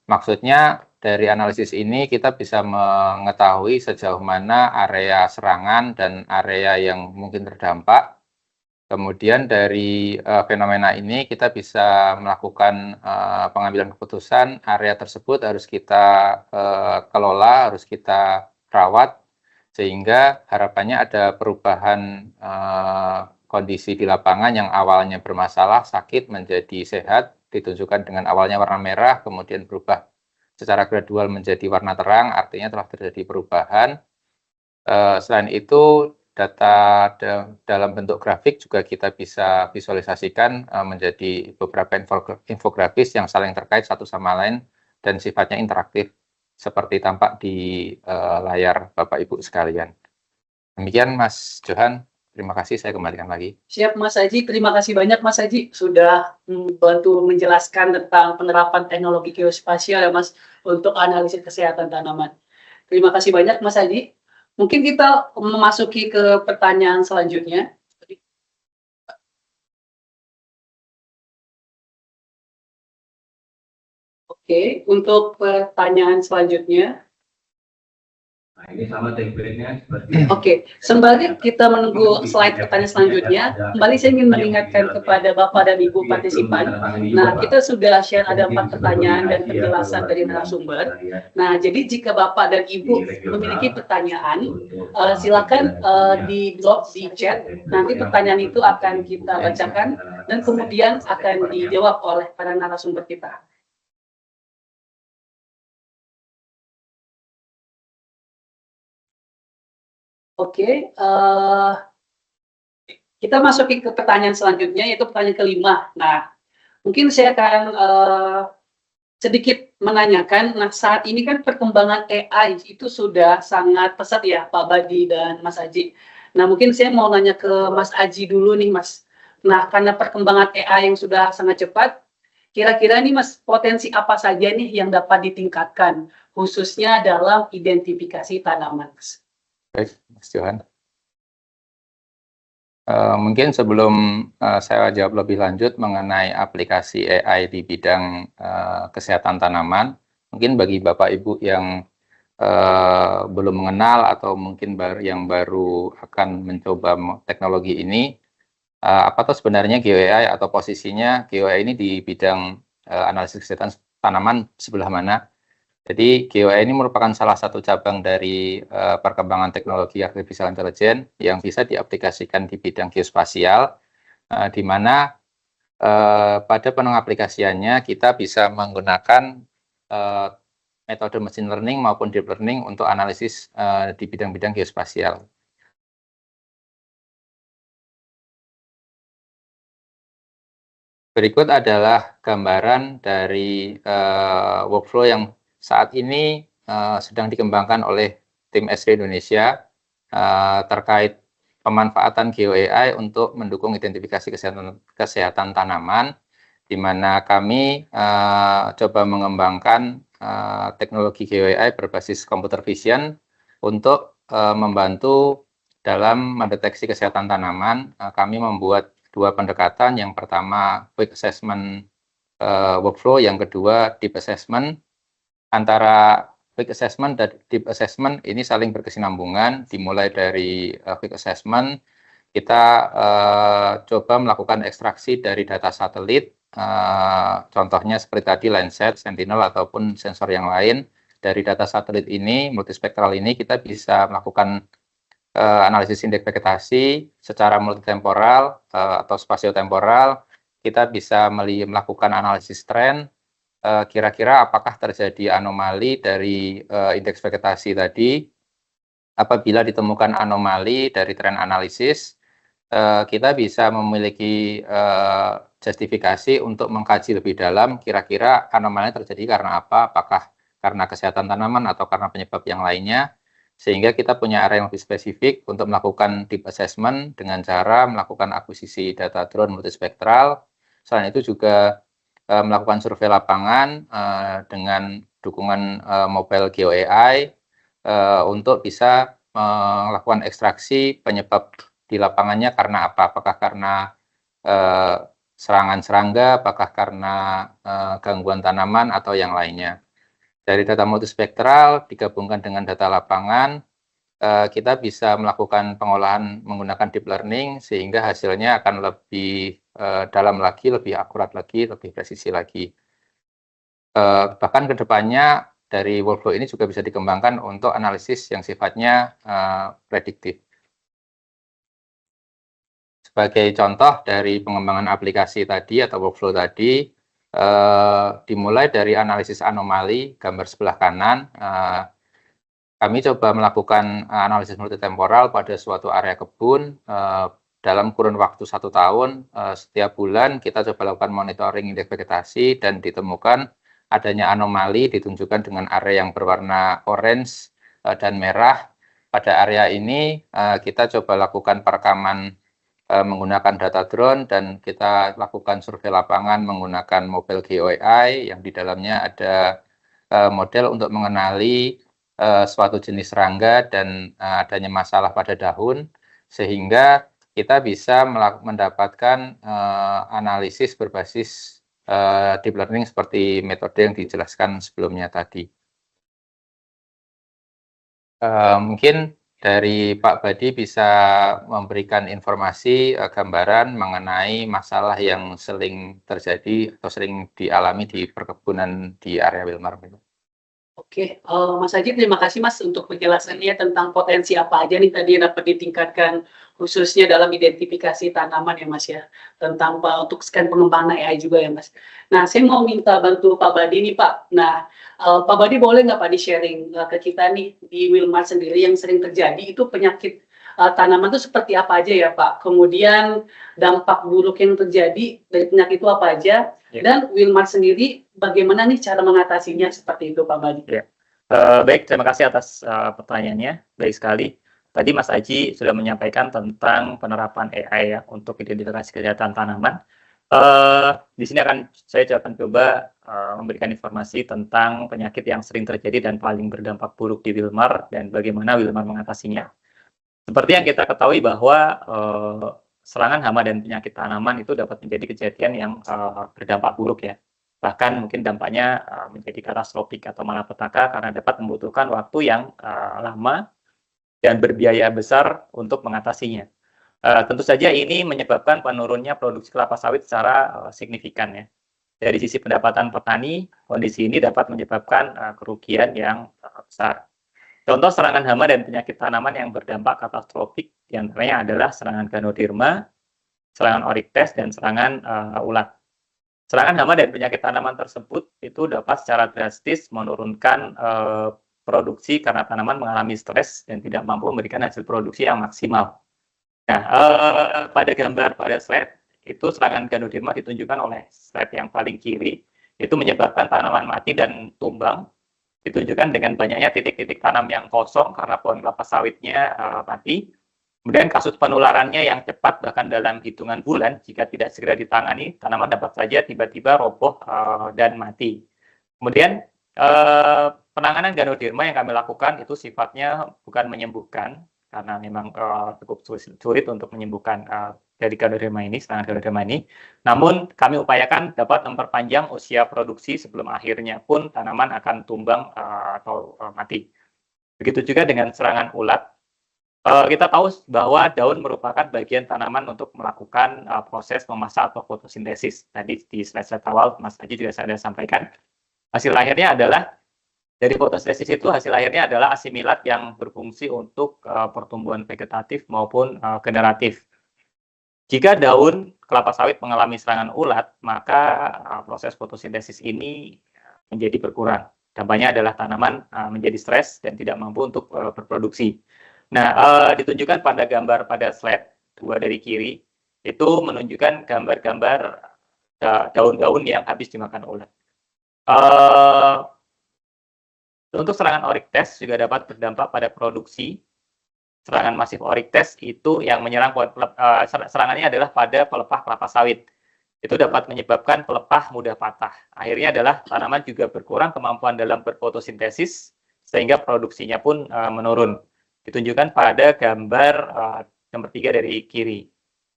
Maksudnya dari analisis ini kita bisa mengetahui sejauh mana area serangan dan area yang mungkin terdampak. Kemudian dari fenomena ini kita bisa melakukan pengambilan keputusan, area tersebut harus kita kelola, harus kita rawat, sehingga harapannya ada perubahan kondisi di lapangan yang awalnya bermasalah, sakit, menjadi sehat, ditunjukkan dengan awalnya warna merah, kemudian berubah secara gradual menjadi warna terang, artinya telah terjadi perubahan. Selain itu, data dalam bentuk grafik juga kita bisa visualisasikan menjadi beberapa infografis yang saling terkait satu sama lain dan sifatnya interaktif seperti tampak di layar Bapak Ibu sekalian. Demikian Mas Johan, terima kasih, saya kembalikan lagi. Siap Mas Haji, terima kasih banyak Mas Haji sudah membantu menjelaskan tentang penerapan teknologi geospasial ya Mas untuk analisis kesehatan tanaman. Terima kasih banyak Mas Haji. Mungkin kita memasuki ke pertanyaan selanjutnya. Oke, untuk pertanyaan selanjutnya. Nah, ini sama template-nya seperti Oke, sembari kita menunggu slide pertanyaan selanjutnya, kembali saya ingin mengingatkan kepada Bapak dan Ibu partisipan. Nah, kita sudah share ada 4 pertanyaan dan penjelasan dari narasumber. Nah, jadi jika Bapak dan Ibu memiliki pertanyaan, silakan di blog, di chat. Nanti pertanyaan itu akan kita bacakan dan kemudian akan dijawab oleh para narasumber kita. Oke, kita masuki ke pertanyaan selanjutnya, yaitu pertanyaan kelima. Nah, mungkin saya akan sedikit menanyakan, nah saat ini kan perkembangan AI itu sudah sangat pesat ya, Pak Badi dan Mas Aji. Nah, mungkin saya mau nanya ke Mas Aji dulu nih, Mas. Nah, karena perkembangan AI yang sudah sangat cepat, kira-kira nih Mas, potensi apa saja nih yang dapat ditingkatkan, khususnya dalam identifikasi tanaman, Mas? Baik, Mas Johan. Mungkin sebelum saya jawab lebih lanjut mengenai aplikasi AI di bidang kesehatan tanaman, mungkin bagi Bapak Ibu yang belum mengenal atau mungkin yang baru akan mencoba teknologi ini, apa tuh sebenarnya GeoAI atau posisinya GeoAI ini di bidang analisis kesehatan tanaman sebelah mana? Jadi GeoAI ini merupakan salah satu cabang dari perkembangan teknologi artificial intelligence yang bisa diaplikasikan di bidang geospasial, di mana pada pengaplikasiannya kita bisa menggunakan metode machine learning maupun deep learning untuk analisis di bidang-bidang geospasial. Berikut adalah gambaran dari workflow yang saat ini sedang dikembangkan oleh tim SD Indonesia terkait pemanfaatan GeoAI untuk mendukung identifikasi kesehatan tanaman, di mana kami coba mengembangkan teknologi GeoAI berbasis computer vision untuk membantu dalam mendeteksi kesehatan tanaman. Kami membuat 2 pendekatan, yang pertama quick assessment workflow, yang kedua deep assessment. Antara quick assessment dan deep assessment ini saling berkesinambungan. Dimulai dari quick assessment, kita coba melakukan ekstraksi dari data satelit, contohnya seperti tadi Landsat, Sentinel, ataupun sensor yang lain. Dari data satelit ini, multispektral ini, kita bisa melakukan analisis indeks vegetasi secara multitemporal atau spatiotemporal. Kita bisa melakukan analisis tren, kira-kira apakah terjadi anomali dari indeks vegetasi tadi. Apabila ditemukan anomali dari tren analisis, kita bisa memiliki justifikasi untuk mengkaji lebih dalam kira-kira anomali terjadi karena apa, apakah karena kesehatan tanaman atau karena penyebab yang lainnya, sehingga kita punya area yang lebih spesifik untuk melakukan deep assessment dengan cara melakukan akuisisi data drone multispektral. Selain itu juga melakukan survei lapangan dengan dukungan mobile GeoAI untuk bisa melakukan ekstraksi penyebab di lapangannya karena apa, apakah karena serangan serangga, apakah karena gangguan tanaman atau yang lainnya. Dari data multispektral digabungkan dengan data lapangan, kita bisa melakukan pengolahan menggunakan deep learning sehingga hasilnya akan lebih dalam lagi, lebih akurat lagi, lebih presisi lagi. Bahkan ke depannya dari workflow ini juga bisa dikembangkan untuk analisis yang sifatnya prediktif. Sebagai contoh dari pengembangan aplikasi tadi atau workflow tadi, dimulai dari analisis anomali gambar sebelah kanan. Kami coba melakukan analisis multitemporal pada suatu area kebun dalam kurun waktu 1 tahun. Setiap bulan kita coba lakukan monitoring indeks vegetasi dan ditemukan adanya anomali ditunjukkan dengan area yang berwarna orange dan merah. Pada area ini kita coba lakukan perekaman menggunakan data drone dan kita lakukan survei lapangan menggunakan mobile GeoAI yang di dalamnya ada model untuk mengenali suatu jenis serangga dan adanya masalah pada daun, sehingga kita bisa mendapatkan analisis berbasis deep learning seperti metode yang dijelaskan sebelumnya tadi. Mungkin dari Pak Badi bisa memberikan informasi gambaran mengenai masalah yang sering terjadi atau sering dialami di perkebunan di area Wilmar. Oke, Mas Haji, terima kasih Mas untuk penjelasannya tentang potensi apa aja nih tadi yang dapat ditingkatkan khususnya dalam identifikasi tanaman ya Mas ya, tentang untuk scan pengembangan AI juga ya Mas. Nah, saya mau minta bantu Pak Badi nih Pak. Nah, Pak Badi boleh nggak Pak di-sharing ke kita nih di Wilmar sendiri yang sering terjadi itu penyakit tanaman itu seperti apa aja ya Pak? Kemudian dampak buruk yang terjadi dari penyakit itu apa aja? Dan Wilmar sendiri bagaimana nih cara mengatasinya seperti itu Pak Badi? Baik, terima kasih atas pertanyaannya. Baik sekali. Tadi Mas Aji sudah menyampaikan tentang penerapan AI ya untuk identifikasi kejahatan tanaman. Di sini saya akan coba memberikan informasi tentang penyakit yang sering terjadi dan paling berdampak buruk di Wilmar dan bagaimana Wilmar mengatasinya. Seperti yang kita ketahui bahwa serangan hama dan penyakit tanaman itu dapat menjadi kejadian yang berdampak buruk ya. Bahkan mungkin dampaknya menjadi katastrofik atau malapetaka karena dapat membutuhkan waktu yang lama dan berbiaya besar untuk mengatasinya. Tentu saja ini menyebabkan penurunnya produksi kelapa sawit secara signifikan ya. Dari sisi pendapatan petani, kondisi ini dapat menyebabkan kerugian yang besar. Contoh serangan hama dan penyakit tanaman yang berdampak katastrofik diantaranya adalah serangan Ganoderma, serangan Oryctes, dan serangan ulat. Serangan hama dan penyakit tanaman tersebut itu dapat secara drastis menurunkan produksi karena tanaman mengalami stres dan tidak mampu memberikan hasil produksi yang maksimal. Nah, pada gambar pada slide itu serangan Ganoderma ditunjukkan oleh slide yang paling kiri, itu menyebabkan tanaman mati dan tumbang. Ditunjukkan dengan banyaknya titik-titik tanam yang kosong karena pohon kelapa sawitnya mati. Kemudian kasus penularannya yang cepat bahkan dalam hitungan bulan jika tidak segera ditangani, tanaman dapat saja tiba-tiba roboh dan mati. Kemudian penanganan Ganoderma yang kami lakukan itu sifatnya bukan menyembuhkan karena memang cukup sulit untuk menyembuhkan dari Ganoderma ini, serangan Ganoderma ini. Namun kami upayakan dapat memperpanjang usia produksi sebelum akhirnya pun tanaman akan tumbang atau mati. Begitu juga dengan serangan ulat. Kita tahu bahwa daun merupakan bagian tanaman untuk melakukan proses memasak atau fotosintesis. Tadi di slide awal Mas Haji juga saya sampaikan. Hasil akhirnya adalah dari fotosintesis itu hasil akhirnya adalah asimilat yang berfungsi untuk pertumbuhan vegetatif maupun generatif. Jika daun kelapa sawit mengalami serangan ulat, maka proses fotosintesis ini menjadi berkurang. Dampaknya adalah tanaman menjadi stres dan tidak mampu untuk berproduksi. Nah, ditunjukkan pada gambar pada slide 2 dari kiri, itu menunjukkan gambar-gambar daun-daun yang habis dimakan ulat. Untuk serangan Oryctes juga dapat berdampak pada produksi. Serangan masif Oryctes itu yang menyerang serangannya adalah pada pelepah kelapa sawit. Itu dapat menyebabkan pelepah mudah patah. Akhirnya adalah tanaman juga berkurang kemampuan dalam berfotosintesis sehingga produksinya pun menurun. Ditunjukkan pada gambar nomor 3 dari kiri.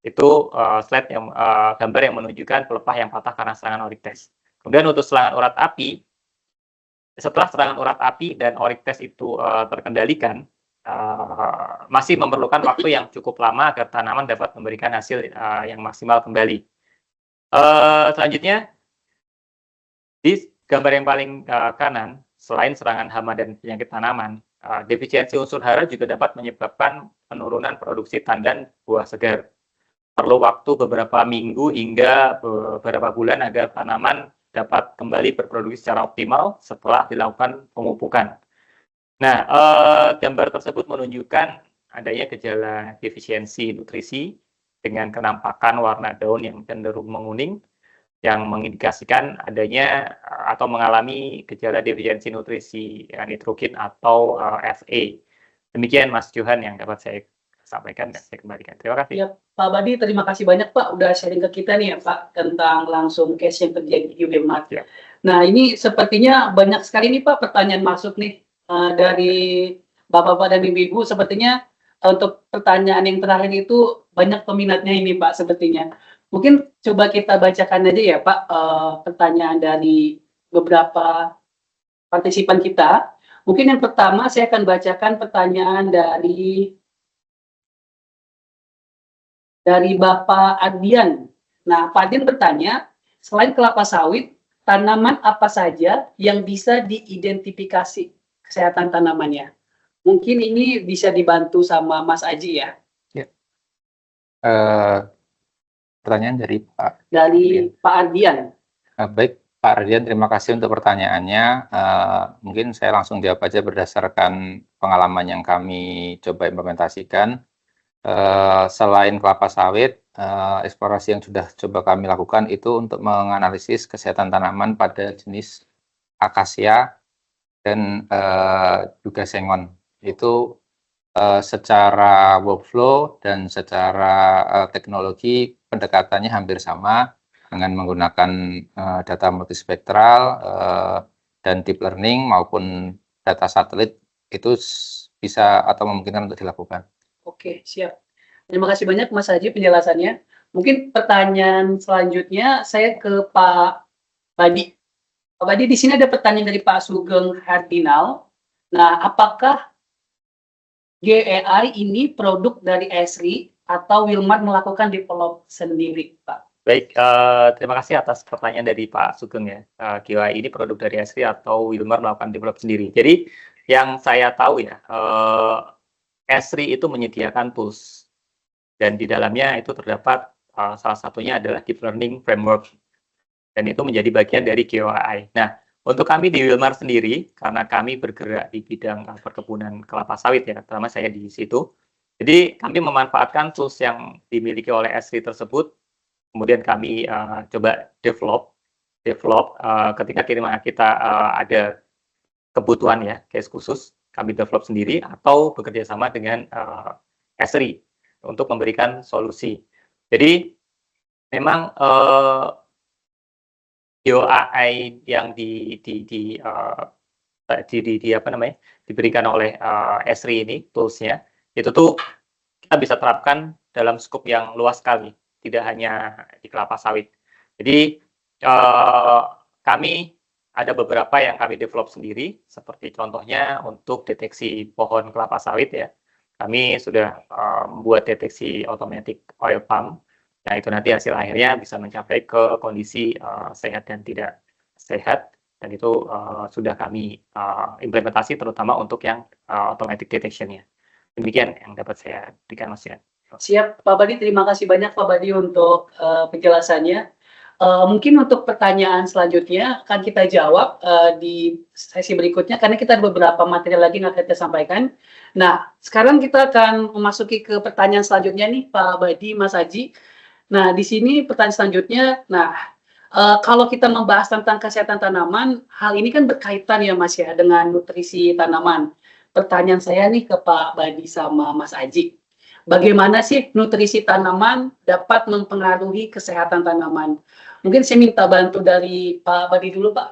Itu slide yang gambar yang menunjukkan pelepah yang patah karena serangan Oryctes. Kemudian untuk serangan urat api, setelah serangan urat api dan Oryctes itu terkendalikan, masih memerlukan waktu yang cukup lama agar tanaman dapat memberikan hasil yang maksimal kembali. Selanjutnya, di gambar yang paling kanan, selain serangan hama dan penyakit tanaman, defisiensi unsur hara juga dapat menyebabkan penurunan produksi tandan buah segar. Perlu waktu beberapa minggu hingga beberapa bulan agar tanaman dapat kembali berproduksi secara optimal setelah dilakukan pemupukan. Nah, gambar tersebut menunjukkan adanya gejala defisiensi nutrisi dengan kenampakan warna daun yang cenderung menguning, yang mengindikasikan adanya atau mengalami gejala defisiensi nutrisi nitrogen atau Fa. Demikian Mas Johan yang dapat saya sampaikan dan saya kembalikan. Terima kasih. Ya, Pak Badi, terima kasih banyak Pak udah sharing ke kita nih ya Pak tentang langsung case yang terjadi di Wilmar. Ya. Nah, ini sepertinya banyak sekali nih Pak pertanyaan masuk nih dari Bapak-bapak dan Ibu-ibu. Sepertinya untuk pertanyaan yang terakhir itu banyak peminatnya ini Pak sepertinya. Mungkin coba kita bacakan aja ya Pak pertanyaan dari beberapa partisipan kita. Mungkin yang pertama saya akan bacakan pertanyaan dari Bapak Ardian. Nah, Pak Ardian bertanya, selain kelapa sawit, tanaman apa saja yang bisa diidentifikasi kesehatan tanamannya? Mungkin ini bisa dibantu sama Mas Aji ya. Pertanyaan dari Pak. Pak Ardian. Baik, Pak Ardian, terima kasih untuk pertanyaannya. Mungkin saya langsung jawab aja berdasarkan pengalaman yang kami coba implementasikan. Selain kelapa sawit, eksplorasi yang sudah coba kami lakukan itu untuk menganalisis kesehatan tanaman pada jenis akasia dan juga sengon. Itu secara workflow dan secara teknologi pendekatannya hampir sama dengan menggunakan data multispektral dan deep learning maupun data satelit itu bisa atau memungkinkan untuk dilakukan. Oke, siap. Terima kasih banyak Mas Haji penjelasannya. Mungkin pertanyaan selanjutnya saya ke Pak Badi. Pak Badi, di sini ada pertanyaan dari Pak Sugeng Hardinal. Nah, apakah GEI ini produk dari Esri atau Wilmar melakukan develop sendiri, Pak? Baik, terima kasih atas pertanyaan dari Pak Sugeng ya. GEI ini produk dari Esri atau Wilmar melakukan develop sendiri. Jadi yang saya tahu ya, Esri itu menyediakan tools dan di dalamnya itu terdapat salah satunya adalah deep learning framework dan itu menjadi bagian dari GEI. Nah, untuk kami di Wilmar sendiri, karena kami bergerak di bidang perkebunan kelapa sawit ya, terutama saya di situ, jadi kami memanfaatkan tools yang dimiliki oleh Esri tersebut, kemudian kami coba develop ketika kita ada kebutuhan ya, case khusus, kami develop sendiri atau bekerja sama dengan Esri untuk memberikan solusi. Jadi memang GeoAI yang diberikan oleh Esri ini toolsnya itu tuh kita bisa terapkan dalam skop yang luas sekali, tidak hanya di kelapa sawit. Jadi kami ada beberapa yang kami develop sendiri, seperti contohnya untuk deteksi pohon kelapa sawit ya. Kami sudah membuat deteksi automatic oil palm. Nah, itu nanti hasil akhirnya bisa mencapai ke kondisi sehat dan tidak sehat. Dan itu sudah kami implementasi terutama untuk yang automatic detection-nya. Demikian yang dapat saya berikan, Mas Yan. Siap, Pak Badi. Terima kasih banyak Pak Badi untuk penjelasannya. Mungkin untuk pertanyaan selanjutnya akan kita jawab di sesi berikutnya karena kita ada beberapa materi lagi yang akan kita sampaikan. Nah, sekarang kita akan memasuki ke pertanyaan selanjutnya nih Pak Badi, Mas Haji. Nah, di sini pertanyaan selanjutnya, kalau kita membahas tentang kesehatan tanaman, hal ini kan berkaitan ya Mas ya dengan nutrisi tanaman. Pertanyaan saya nih ke Pak Badi sama Mas Haji. Bagaimana sih nutrisi tanaman dapat mempengaruhi kesehatan tanaman? Mungkin saya minta bantu dari Pak Badi dulu, Pak.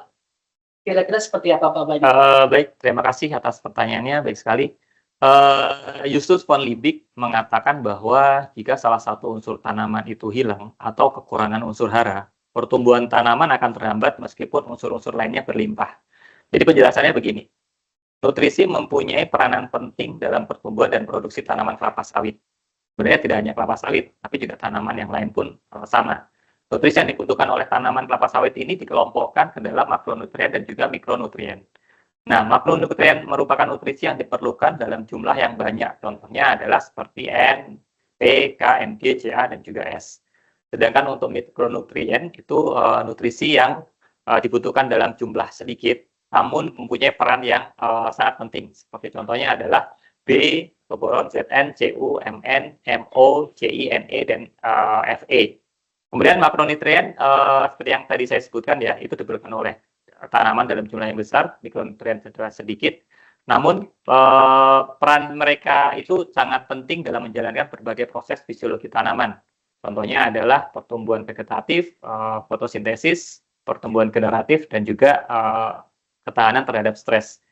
Kira-kira seperti apa, Pak Badi? Baik, terima kasih atas pertanyaannya. Baik sekali. Justus von Liebig mengatakan bahwa jika salah satu unsur tanaman itu hilang atau kekurangan unsur hara, pertumbuhan tanaman akan terhambat meskipun unsur-unsur lainnya berlimpah. Jadi penjelasannya begini. nutrisi mempunyai peranan penting dalam pertumbuhan dan produksi tanaman kelapa sawit. Sebenarnya tidak hanya kelapa sawit, tapi juga tanaman yang lain pun sama. Nutrisi yang dibutuhkan oleh tanaman kelapa sawit ini dikelompokkan ke dalam makronutrien dan juga mikronutrien. Nah, makronutrien merupakan nutrisi yang diperlukan dalam jumlah yang banyak. Contohnya adalah seperti N, P, K, Mg, Ca, dan juga S. Sedangkan untuk mikronutrien itu nutrisi yang dibutuhkan dalam jumlah sedikit, namun mempunyai peran yang sangat penting. Seperti contohnya adalah B, boron, Zn, Cu, Mn, Mo, Ci, Ne, dan Fe. Kemudian makronutrien seperti yang tadi saya sebutkan ya, itu diperlukan oleh tanaman dalam jumlah yang besar, mikronutrien sedikit. Namun peran mereka itu sangat penting dalam menjalankan berbagai proses fisiologi tanaman. Contohnya adalah pertumbuhan vegetatif, fotosintesis, pertumbuhan generatif, dan juga ketahanan terhadap stres.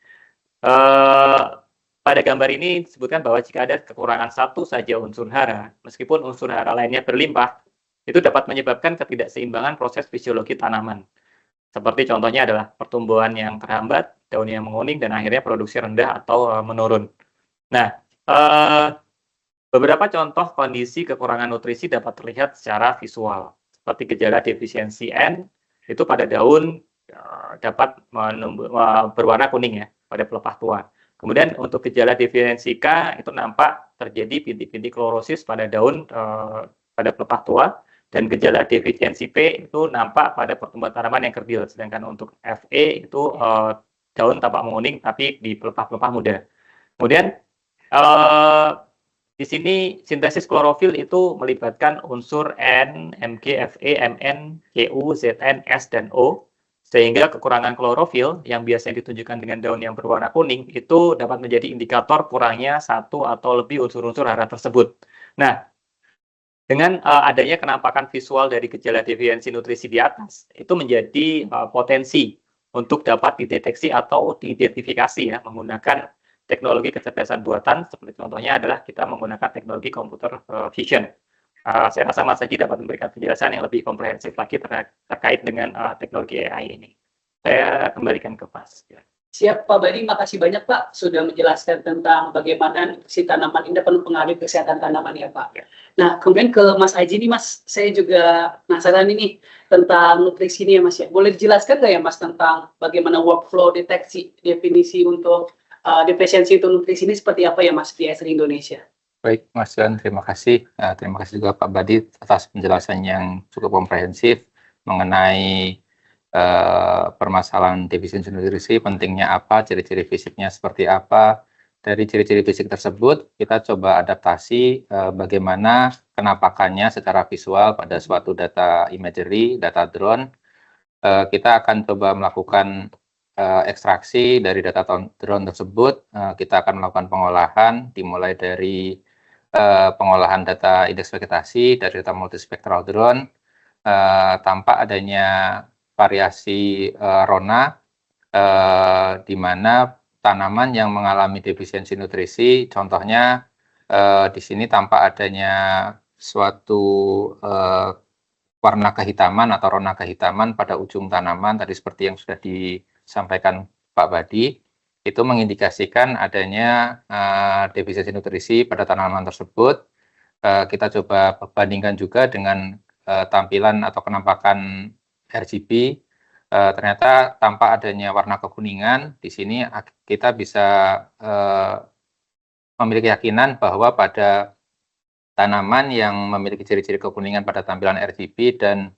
Pada gambar ini disebutkan bahwa jika ada kekurangan satu saja unsur hara, meskipun unsur hara lainnya berlimpah, itu dapat menyebabkan ketidakseimbangan proses fisiologi tanaman. Seperti contohnya adalah pertumbuhan yang terhambat, daun yang menguning, dan akhirnya produksi rendah atau menurun. Nah, beberapa contoh kondisi kekurangan nutrisi dapat terlihat secara visual, seperti gejala defisiensi N, itu pada daun dapat berwarna kuning ya, pada pelepah tua. Kemudian untuk gejala defisiensi K, itu nampak terjadi bintik-bintik klorosis pada daun pada pelepah tua, dan gejala defisiensi P itu nampak pada pertumbuhan tanaman yang kerdil. Sedangkan untuk Fe itu daun tampak menguning tapi di pelepah-pelepah muda. Kemudian di sini sintesis klorofil itu melibatkan unsur N, Mg, Fe, Mn, Cu, Zn, S, dan O, sehingga kekurangan klorofil yang biasanya ditunjukkan dengan daun yang berwarna kuning itu dapat menjadi indikator kurangnya satu atau lebih unsur-unsur hara tersebut. Nah, dengan adanya kenampakan visual dari gejala defisiensi nutrisi di atas, itu menjadi potensi untuk dapat dideteksi atau diidentifikasi ya, menggunakan teknologi kecerdasan buatan, seperti contohnya adalah kita menggunakan teknologi computer vision. Saya rasa Mas Haji dapat memberikan penjelasan yang lebih komprehensif lagi terkait dengan teknologi AI ini. Saya kembalikan ke Mas. Siap Pak Badi, makasih banyak Pak sudah menjelaskan tentang bagaimana nutrisi tanaman ini dapat mempengaruhi kesehatan tanaman ya Pak. Nah, kemudian ke Mas Haji nih Mas, saya juga penasaran ini tentang nutrisi ini ya Mas ya. Boleh dijelaskan nggak ya Mas tentang bagaimana workflow deteksi definisi untuk defisiensi untuk nutrisi ini seperti apa ya Mas di ASRI Indonesia? Baik, Mas Johan, terima kasih. Terima kasih juga Pak Badi atas penjelasan yang cukup komprehensif mengenai permasalahan defisiensi nutrisi, pentingnya apa, ciri-ciri fisiknya seperti apa. Dari ciri-ciri fisik tersebut, kita coba adaptasi bagaimana kenampakannya secara visual pada suatu data imagery, data drone. Kita akan coba melakukan ekstraksi dari data drone tersebut. Kita akan melakukan pengolahan, dimulai dari pengolahan data indeks vegetasi dari data multispektral drone, tanpa adanya variasi rona, di mana tanaman yang mengalami defisiensi nutrisi, contohnya di sini tampak adanya suatu warna kehitaman atau rona kehitaman pada ujung tanaman, tadi seperti yang sudah disampaikan Pak Badi, itu mengindikasikan adanya defisiensi nutrisi pada tanaman tersebut. Kita coba bandingkan juga dengan tampilan atau kenampakan RGB. Ternyata tampak adanya warna kekuningan. Di sini kita bisa memiliki keyakinan bahwa pada tanaman yang memiliki ciri-ciri kekuningan pada tampilan RGB dan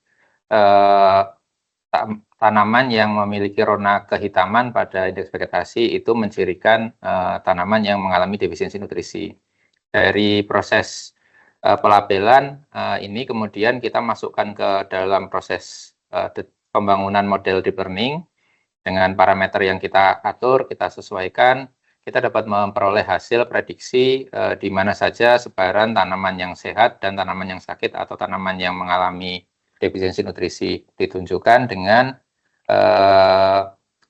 tanaman yang memiliki rona kehitaman pada indeks vegetasi itu mencirikan tanaman yang mengalami defisiensi nutrisi. Dari proses pelabelan ini kemudian kita masukkan ke dalam proses pembangunan model deep learning dengan parameter yang kita atur, kita sesuaikan, kita dapat memperoleh hasil prediksi di mana saja sebaran tanaman yang sehat dan tanaman yang sakit atau tanaman yang mengalami defisiensi nutrisi, ditunjukkan dengan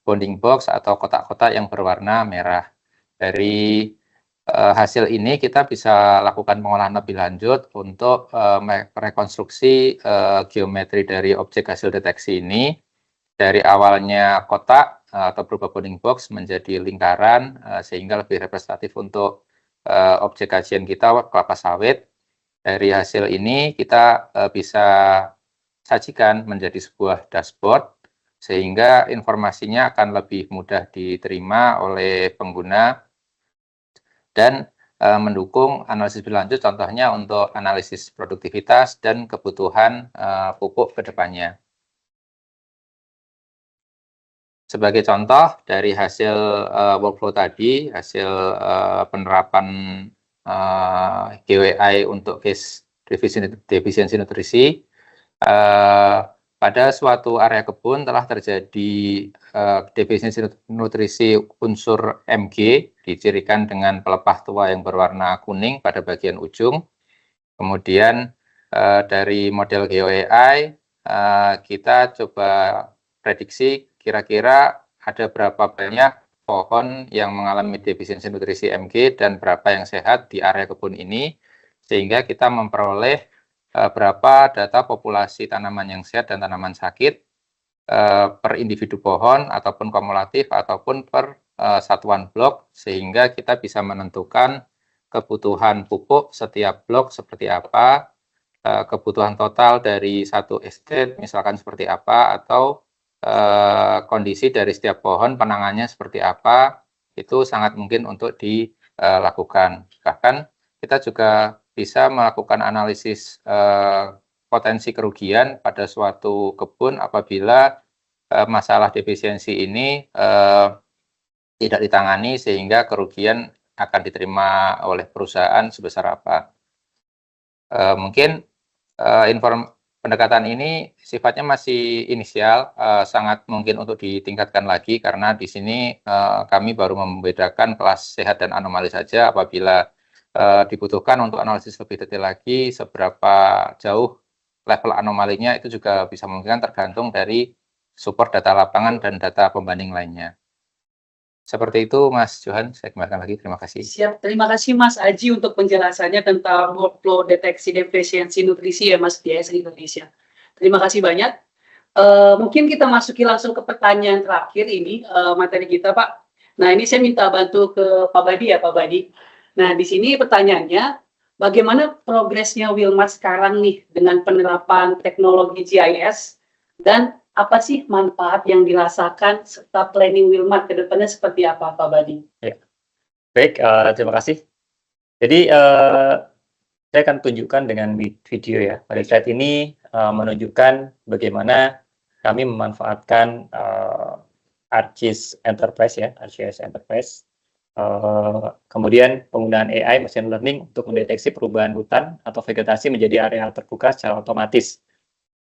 bounding box atau kotak-kotak yang berwarna merah. Dari hasil ini kita bisa lakukan pengolahan lebih lanjut untuk merekonstruksi geometri dari objek hasil deteksi ini. Dari awalnya kotak atau berubah bounding box menjadi lingkaran sehingga lebih representatif untuk objek kajian kita kelapa sawit. Dari hasil ini kita bisa sajikan menjadi sebuah dashboard sehingga informasinya akan lebih mudah diterima oleh pengguna dan mendukung analisis berlanjut, contohnya untuk analisis produktivitas dan kebutuhan pupuk ke depannya. Sebagai contoh dari hasil workflow tadi, hasil penerapan GWI untuk case defisiensi nutrisi, pada suatu area kebun telah terjadi defisiensi nutrisi unsur Mg, dicirikan dengan pelepah tua yang berwarna kuning pada bagian ujung. Kemudian dari model GWI kita coba prediksi kira-kira ada berapa banyak pohon yang mengalami defisiensi nutrisi Mg dan berapa yang sehat di area kebun ini, sehingga kita memperoleh berapa data populasi tanaman yang sehat dan tanaman sakit per individu pohon ataupun kumulatif ataupun per satuan blok, sehingga kita bisa menentukan kebutuhan pupuk setiap blok seperti apa, kebutuhan total dari satu estate misalkan seperti apa, atau kondisi dari setiap pohon penanganannya seperti apa. Itu sangat mungkin untuk dilakukan. Bahkan kita juga bisa melakukan analisis potensi kerugian pada suatu kebun apabila masalah defisiensi ini tidak ditangani, sehingga kerugian akan diterima oleh perusahaan sebesar apa. Mungkin pendekatan ini sifatnya masih inisial, sangat mungkin untuk ditingkatkan lagi karena di sini kami baru membedakan kelas sehat dan anomali saja. Apabila dibutuhkan untuk analisis lebih detail lagi, seberapa jauh level anomalinya itu juga bisa memungkinkan, tergantung dari support data lapangan dan data pembanding lainnya. Seperti itu Mas Johan, saya kembalikan lagi, terima kasih. Siap, terima kasih Mas Aji untuk penjelasannya tentang workflow deteksi defisiensi nutrisi ya Mas di ASN Indonesia. Terima kasih banyak. Mungkin kita masuki langsung ke pertanyaan terakhir ini, materi kita Pak. Nah ini saya minta bantu ke Pak Badi ya Pak Badi. Nah, di sini pertanyaannya, bagaimana progresnya Wilmar sekarang nih dengan penerapan teknologi GIS, dan apa sih manfaat yang dirasakan serta planning Wilmar ke depannya seperti apa, Pak Badi? Ya. Baik, terima kasih. Jadi, saya akan tunjukkan dengan video ya. Pada slide ini menunjukkan bagaimana kami memanfaatkan ArcGIS Enterprise ya, ArcGIS Enterprise. Kemudian penggunaan AI machine learning untuk mendeteksi perubahan hutan atau vegetasi menjadi area terbuka secara otomatis,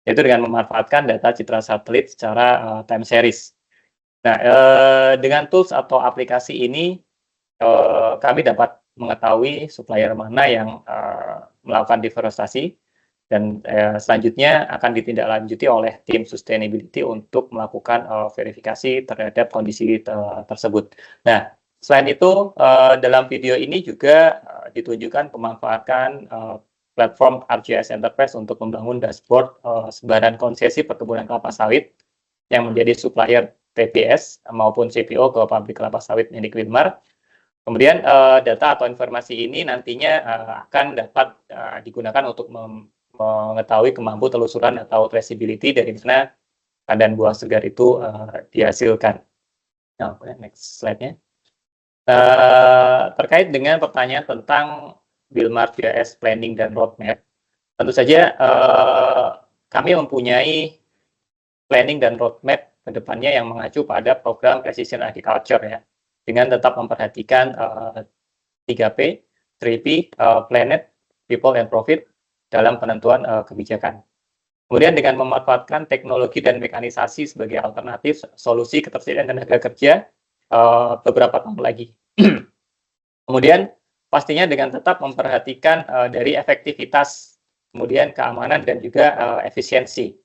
yaitu dengan memanfaatkan data citra satelit secara time series. Nah, dengan tools atau aplikasi ini kami dapat mengetahui supplier mana yang melakukan deforestasi, dan selanjutnya akan ditindaklanjuti oleh tim sustainability untuk melakukan verifikasi terhadap kondisi tersebut. Nah, selain itu, dalam video ini juga ditunjukkan pemanfaatan platform ArcGIS Enterprise untuk membangun dashboard sebaran konsesi perkebunan kelapa sawit yang menjadi supplier TPS maupun CPO ke pabrik kelapa sawit milik Wilmar. Kemudian data atau informasi ini nantinya akan dapat digunakan untuk mengetahui kemampu telusuran atau traceability dari mana keadaan buah segar itu dihasilkan. Nah, next slide-nya. Terkait dengan pertanyaan tentang Wilmar GIS Planning dan Roadmap, tentu saja kami mempunyai planning dan roadmap ke depannya yang mengacu pada program Precision Agriculture ya, dengan tetap memperhatikan 3P, 3P, Planet, People, and Profit dalam penentuan kebijakan. Kemudian dengan memanfaatkan teknologi dan mekanisasi sebagai alternatif solusi ketersediaan tenaga kerja beberapa tahun lagi. Kemudian pastinya dengan tetap memperhatikan dari efektivitas, kemudian keamanan dan juga efisiensi.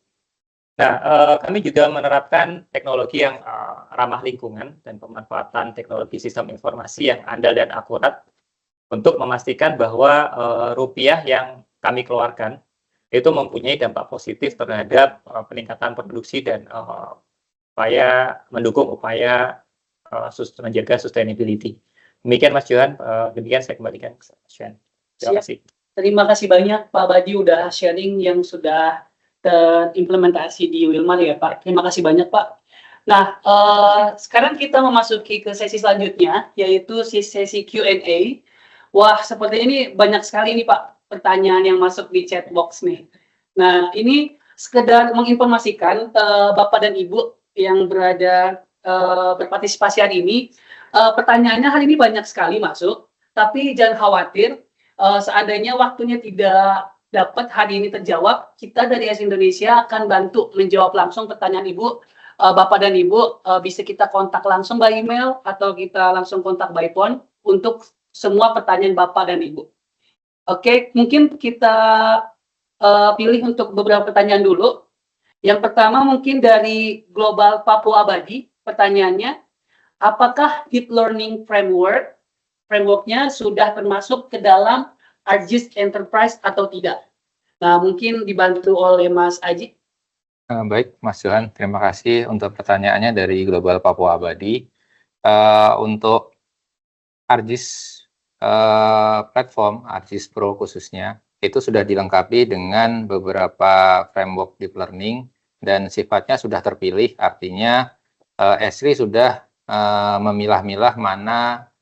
Nah, kami juga menerapkan teknologi yang ramah lingkungan dan pemanfaatan teknologi sistem informasi yang andal dan akurat untuk memastikan bahwa rupiah yang kami keluarkan itu mempunyai dampak positif terhadap peningkatan produksi dan upaya mendukung upaya menjaga sustainability. Demikian Mas Johan, demikian saya kembalikan ke Mas Johan. Terima kasih. Terima kasih banyak Pak Badi udah sharing yang sudah terimplementasi di Wilmar ya Pak. Terima kasih banyak Pak. Nah, sekarang kita memasuki ke sesi selanjutnya, yaitu sesi Q&A. Wah, sepertinya ini banyak sekali nih Pak, pertanyaan yang masuk di chat box nih. Nah, ini sekedar menginformasikan Bapak dan Ibu yang berada berpartisipasi hari ini, pertanyaannya hari ini banyak sekali masuk, tapi jangan khawatir, seandainya waktunya tidak dapat hari ini terjawab, kita dari S Indonesia akan bantu menjawab langsung pertanyaan Ibu. Bapak dan Ibu bisa kita kontak langsung by email atau kita langsung kontak by phone untuk semua pertanyaan Bapak dan Ibu. Oke, mungkin kita pilih untuk beberapa pertanyaan dulu. Yang pertama mungkin dari Global Papua Abadi, pertanyaannya, apakah Deep Learning Framework-nya sudah termasuk ke dalam ArcGIS Enterprise atau tidak? Nah, mungkin dibantu oleh Mas Aji. Baik, Mas Johan, terima kasih untuk pertanyaannya dari Global Papua Abadi. Untuk ArcGIS platform, ArcGIS Pro khususnya, itu sudah dilengkapi dengan beberapa framework deep learning dan sifatnya sudah terpilih, artinya Esri sudah memilah-milah mana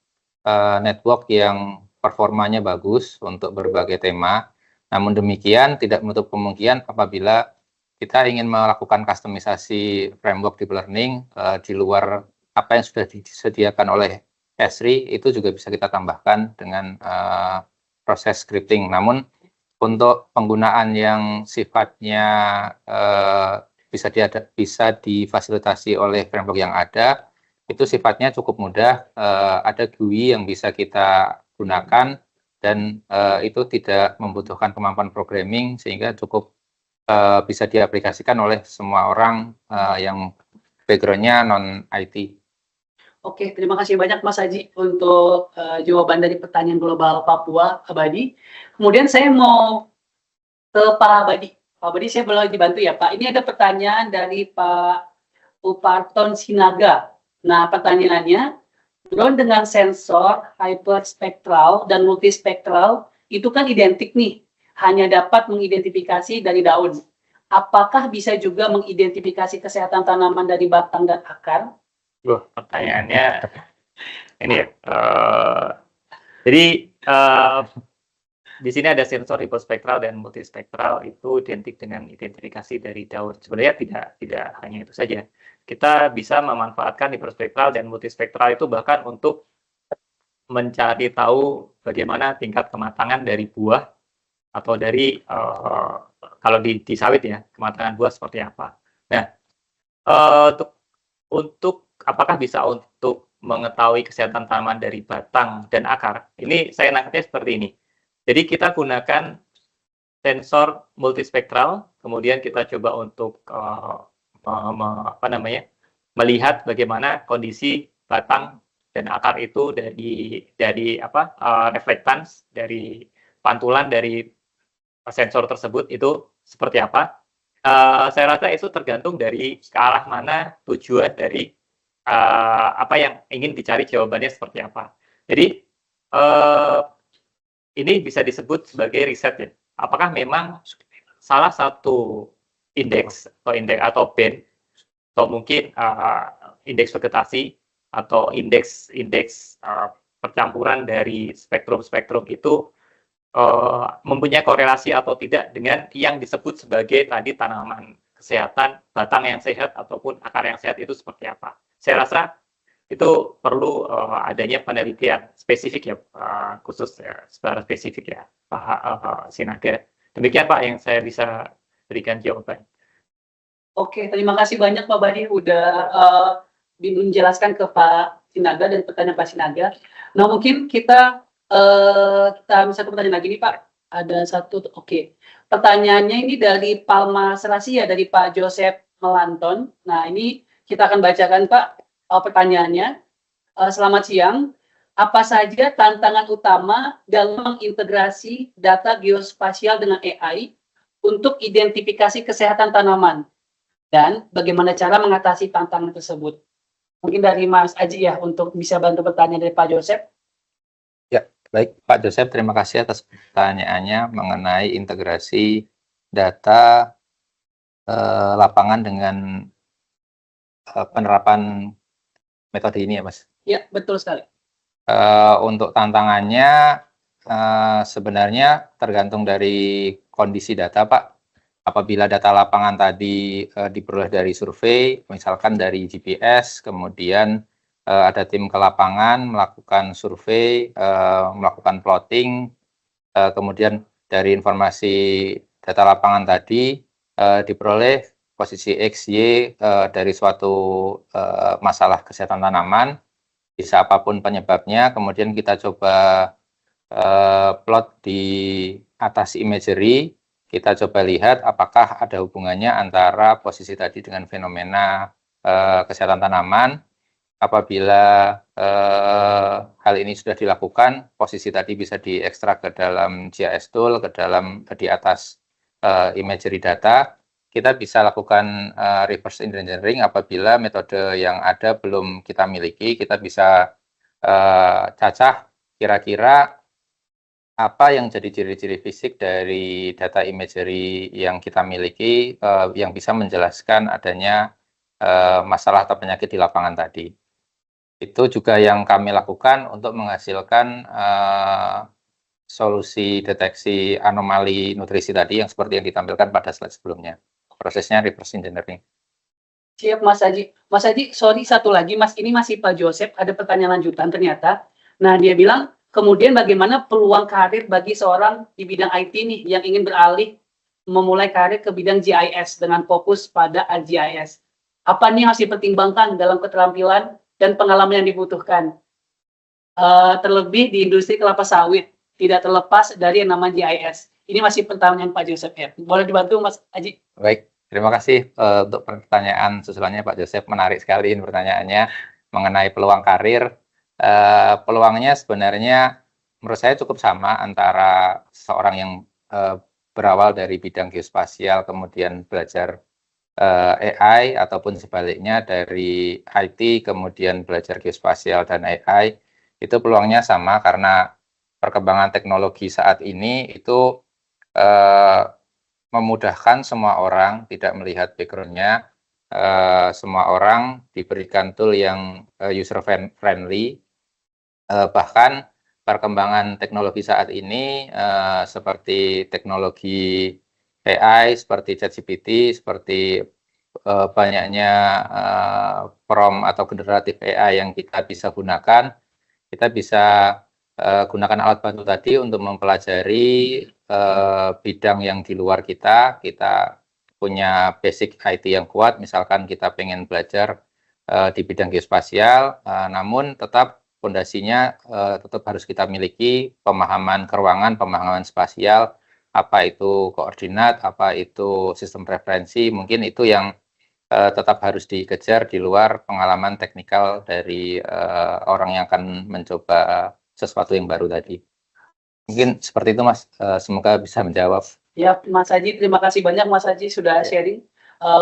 network yang performanya bagus untuk berbagai tema. Namun demikian, tidak menutup kemungkinan apabila kita ingin melakukan kustomisasi framework deep learning di luar apa yang sudah disediakan oleh Esri, itu juga bisa kita tambahkan dengan proses scripting. Namun untuk penggunaan yang sifatnya bisa difasilitasi oleh framework yang ada, itu sifatnya cukup mudah. Ada GUI yang bisa kita gunakan dan itu tidak membutuhkan kemampuan programming, sehingga cukup bisa diaplikasikan oleh semua orang yang background-nya non-IT. Oke, terima kasih banyak Mas Haji untuk jawaban dari pertanyaan Global Papua Abadi. Kemudian saya mau ke Pak Abadi. Pak Abadi, saya boleh dibantu ya Pak? Ini ada pertanyaan dari Pak Uparton Sinaga. Nah, pertanyaannya, drone dengan sensor hyperspektral dan multispektral itu kan identik nih, hanya dapat mengidentifikasi dari daun. Apakah bisa juga mengidentifikasi kesehatan tanaman dari batang dan akar? Pertanyaannya ini ya. Jadi di sini ada sensor hiperspektral dan multispektral, itu identik dengan identifikasi dari daun. Sebenarnya tidak hanya itu saja. Kita bisa memanfaatkan hiperspektral dan multispektral itu bahkan untuk mencari tahu bagaimana tingkat kematangan dari buah atau dari kalau di sawit ya, kematangan buah seperti apa. Nah, untuk apakah bisa untuk mengetahui kesehatan tanaman dari batang dan akar? Ini saya nangkepnya seperti ini. Jadi kita gunakan sensor multispektral, kemudian kita coba untuk melihat bagaimana kondisi batang dan akar itu dari reflektans, dari pantulan dari sensor tersebut itu seperti apa. Saya rasa itu tergantung dari ke arah mana tujuan dari apa yang ingin dicari jawabannya seperti apa. Jadi ini bisa disebut sebagai riset ya. Apakah memang salah satu indeks atau band atau mungkin indeks vegetasi atau indeks percampuran dari spektrum itu mempunyai korelasi atau tidak dengan yang disebut sebagai tadi tanaman kesehatan, batang yang sehat ataupun akar yang sehat itu seperti apa. Saya rasa itu perlu adanya penelitian spesifik ya, khusus ya, secara spesifik ya, Pak Sinaga. Demikian Pak yang saya bisa berikan jawaban. Oke, terima kasih banyak Pak Badi udah menjelaskan ke Pak Sinaga dan pertanyaan Pak Sinaga. Nah mungkin kita satu pertanyaan lagi nih Pak. Ada satu, oke. Pertanyaannya ini dari Palma Serasia, dari Pak Joseph Melanton. Nah ini kita akan bacakan Pak pertanyaannya. Selamat siang. Apa saja tantangan utama dalam mengintegrasi data geospasial dengan AI untuk identifikasi kesehatan tanaman? dan bagaimana cara mengatasi tantangan tersebut. Mungkin dari Mas Aji ya, untuk bisa bantu pertanyaan dari Pak Joseph. Ya, baik Pak Joseph, terima kasih atas pertanyaannya mengenai integrasi data lapangan dengan penerapan metode ini ya Mas. Ya, betul sekali. Untuk tantangannya sebenarnya tergantung dari kondisi data Pak. Apabila data lapangan tadi diperoleh dari survei, misalkan dari GPS, kemudian ada tim ke lapangan melakukan survei, melakukan plotting, kemudian dari informasi data lapangan tadi diperoleh posisi X, Y dari suatu masalah kesehatan tanaman, bisa apapun penyebabnya, kemudian kita coba plot di atas imagery, kita coba lihat apakah ada hubungannya antara posisi tadi dengan fenomena kesehatan tanaman. Apabila hal ini sudah dilakukan, posisi tadi bisa diekstrak ke dalam GIS tool, di atas imagery data. Kita bisa lakukan reverse engineering apabila metode yang ada belum kita miliki. Kita bisa cacah kira-kira apa yang jadi ciri-ciri fisik dari data imagery yang kita miliki yang bisa menjelaskan adanya masalah atau penyakit di lapangan tadi. Itu juga yang kami lakukan untuk menghasilkan solusi deteksi anomali nutrisi tadi yang seperti yang ditampilkan pada slide sebelumnya. Prosesnya reverse engineering. Siap Mas Aji. Mas Aji, sorry satu lagi Mas, ini masih Pak Joseph, ada pertanyaan lanjutan ternyata. Nah, dia bilang, kemudian bagaimana peluang karir bagi seorang di bidang IT nih yang ingin beralih memulai karir ke bidang GIS dengan fokus pada ArcGIS? Apa nih yang harus dipertimbangkan dalam keterampilan dan pengalaman yang dibutuhkan? Terlebih di industri kelapa sawit, tidak terlepas dari yang namanya GIS. Ini masih pertanyaan Pak Joseph ya. Boleh dibantu Mas Aji? Baik, terima kasih untuk pertanyaan susulannya Pak Joseph. Menarik sekali ini pertanyaannya mengenai peluang karir. Peluangnya sebenarnya menurut saya cukup sama antara seorang yang berawal dari bidang geospasial kemudian belajar AI ataupun sebaliknya dari IT kemudian belajar geospasial dan AI, itu peluangnya sama karena perkembangan teknologi saat ini itu memudahkan semua orang, tidak melihat background-nya, semua orang diberikan tool yang user friendly. Bahkan perkembangan teknologi saat ini seperti teknologi AI, seperti ChatGPT, seperti banyaknya prompt atau generatif AI yang kita bisa gunakan, kita bisa gunakan alat bantu tadi untuk mempelajari bidang yang di luar kita punya basic IT yang kuat, misalkan kita pengen belajar di bidang geospasial, namun tetap fondasinya tetap harus kita miliki pemahaman keruangan, pemahaman spasial, apa itu koordinat, apa itu sistem preferensi, mungkin itu yang tetap harus dikejar di luar pengalaman teknikal dari orang yang akan mencoba sesuatu yang baru tadi. Mungkin seperti itu Mas, semoga bisa menjawab. Ya Mas Haji, terima kasih banyak Mas Haji sudah sharing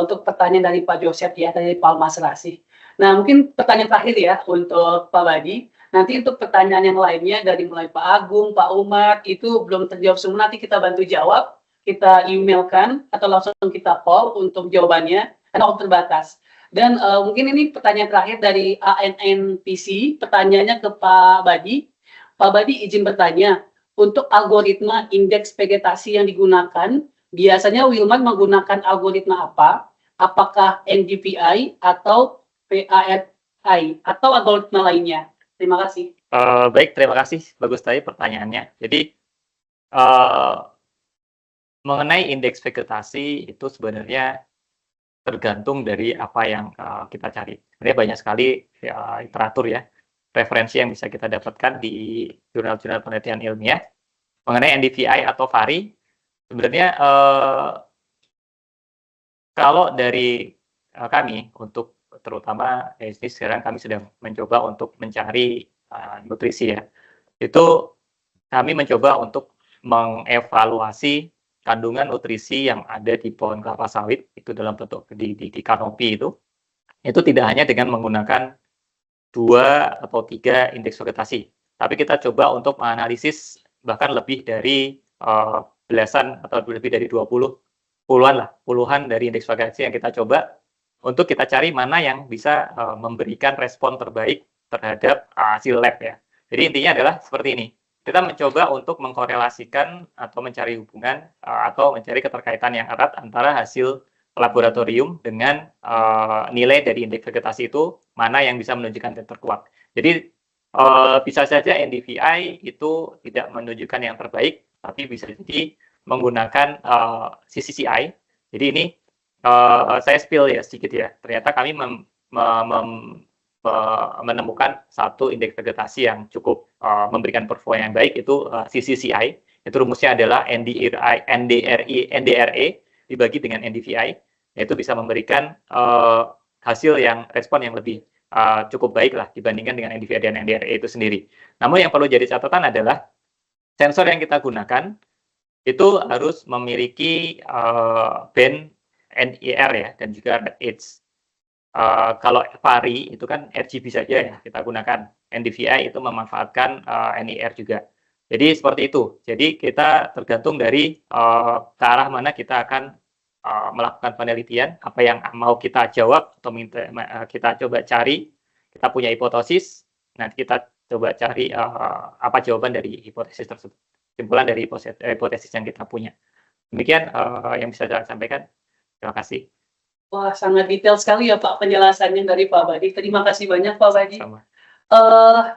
untuk pertanyaan dari Pak Joseph ya, dari Palmas Rasih. Nah mungkin pertanyaan terakhir ya untuk Pak Badi. Nanti untuk pertanyaan yang lainnya dari mulai Pak Agung, Pak Umar, itu belum terjawab semua, nanti kita bantu jawab, kita emailkan atau langsung kita call untuk jawabannya, karena waktu terbatas. Dan mungkin ini pertanyaan terakhir dari ANNPC, pertanyaannya ke Pak Badi. Pak Badi izin bertanya, untuk algoritma indeks vegetasi yang digunakan, biasanya Wilmar menggunakan algoritma apa? Apakah NDVI atau PARI atau algoritma lainnya? Terima kasih. Baik, terima kasih. Bagus tadi pertanyaannya. Jadi, mengenai indeks vegetasi itu sebenarnya tergantung dari apa yang kita cari. Sebenarnya banyak sekali literatur ya, referensi yang bisa kita dapatkan di jurnal-jurnal penelitian ilmiah. Mengenai NDVI atau VARI, sebenarnya kalau dari kami untuk terutama ini sekarang kami sedang mencoba untuk mencari nutrisi ya. Itu kami mencoba untuk mengevaluasi kandungan nutrisi yang ada di pohon kelapa sawit itu dalam bentuk di kanopi itu tidak hanya dengan menggunakan 2 atau 3 indeks vegetasi, tapi kita coba untuk menganalisis bahkan lebih dari belasan atau lebih dari 20 puluhan dari indeks vegetasi yang kita coba untuk kita cari mana yang bisa memberikan respon terbaik terhadap hasil lab ya. Jadi intinya adalah seperti ini. Kita mencoba untuk mengkorelasikan atau mencari hubungan atau mencari keterkaitan yang erat antara hasil laboratorium dengan nilai dari indeks vegetasi itu mana yang bisa menunjukkan yang terkuat. Jadi bisa saja NDVI itu tidak menunjukkan yang terbaik, tapi bisa jadi menggunakan CCCI. Jadi ini saya spill ya sedikit ya. Ternyata kami menemukan satu indeks vegetasi yang cukup memberikan performa yang baik, itu CCCI. Itu rumusnya adalah NDRA dibagi dengan NDVI, yaitu bisa memberikan hasil yang respon yang lebih cukup baik lah dibandingkan dengan NDVI dan NDRA itu sendiri. Namun yang perlu jadi catatan adalah sensor yang kita gunakan itu harus memiliki band NIR ya, dan juga REDH. Kalau vari itu kan RGB saja ya kita gunakan. NDVI itu memanfaatkan NIR juga. Jadi seperti itu. Jadi kita tergantung dari ke arah mana kita akan melakukan penelitian, apa yang mau kita jawab atau kita coba cari. Kita punya hipotesis, nanti kita coba cari apa jawaban dari hipotesis tersebut. Kesimpulan dari hipotesis yang kita punya. Demikian yang bisa saya sampaikan. Terima kasih. Wah, sangat detail sekali ya Pak penjelasannya dari Pak Badi. Terima kasih banyak Pak Badi. Sama.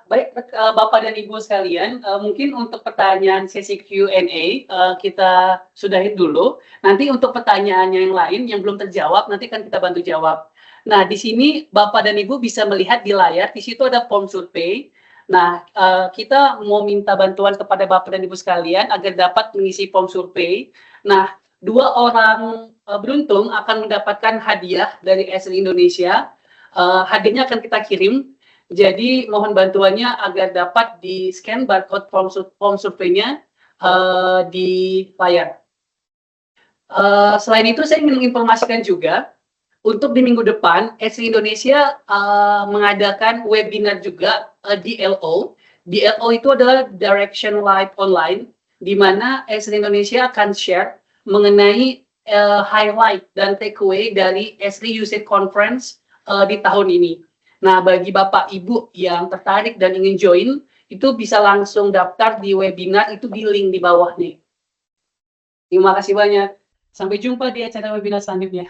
Baik Bapak dan Ibu sekalian, mungkin untuk pertanyaan sesi Q&A kita sudahi dulu. Nanti untuk pertanyaan yang lain yang belum terjawab nanti kan kita bantu jawab. Nah, di sini Bapak dan Ibu bisa melihat di layar, di situ ada form survei. Nah, kita mau minta bantuan kepada Bapak dan Ibu sekalian agar dapat mengisi form survei. Nah, 2 orang beruntung akan mendapatkan hadiah dari Esri Indonesia. Hadiahnya akan kita kirim. Jadi mohon bantuannya agar dapat di-scan barcode form surveinya di layar. Selain itu saya ingin menginformasikan juga untuk di minggu depan Esri Indonesia mengadakan webinar juga DLO. DLO itu adalah Direction Live Online, di mana Esri Indonesia akan share mengenai highlight dan takeaway dari Esri USAID Conference di tahun ini. Nah, bagi Bapak Ibu yang tertarik dan ingin join, itu bisa langsung daftar di webinar itu di link di bawah nih. Terima kasih banyak. Sampai jumpa di acara webinar selanjutnya.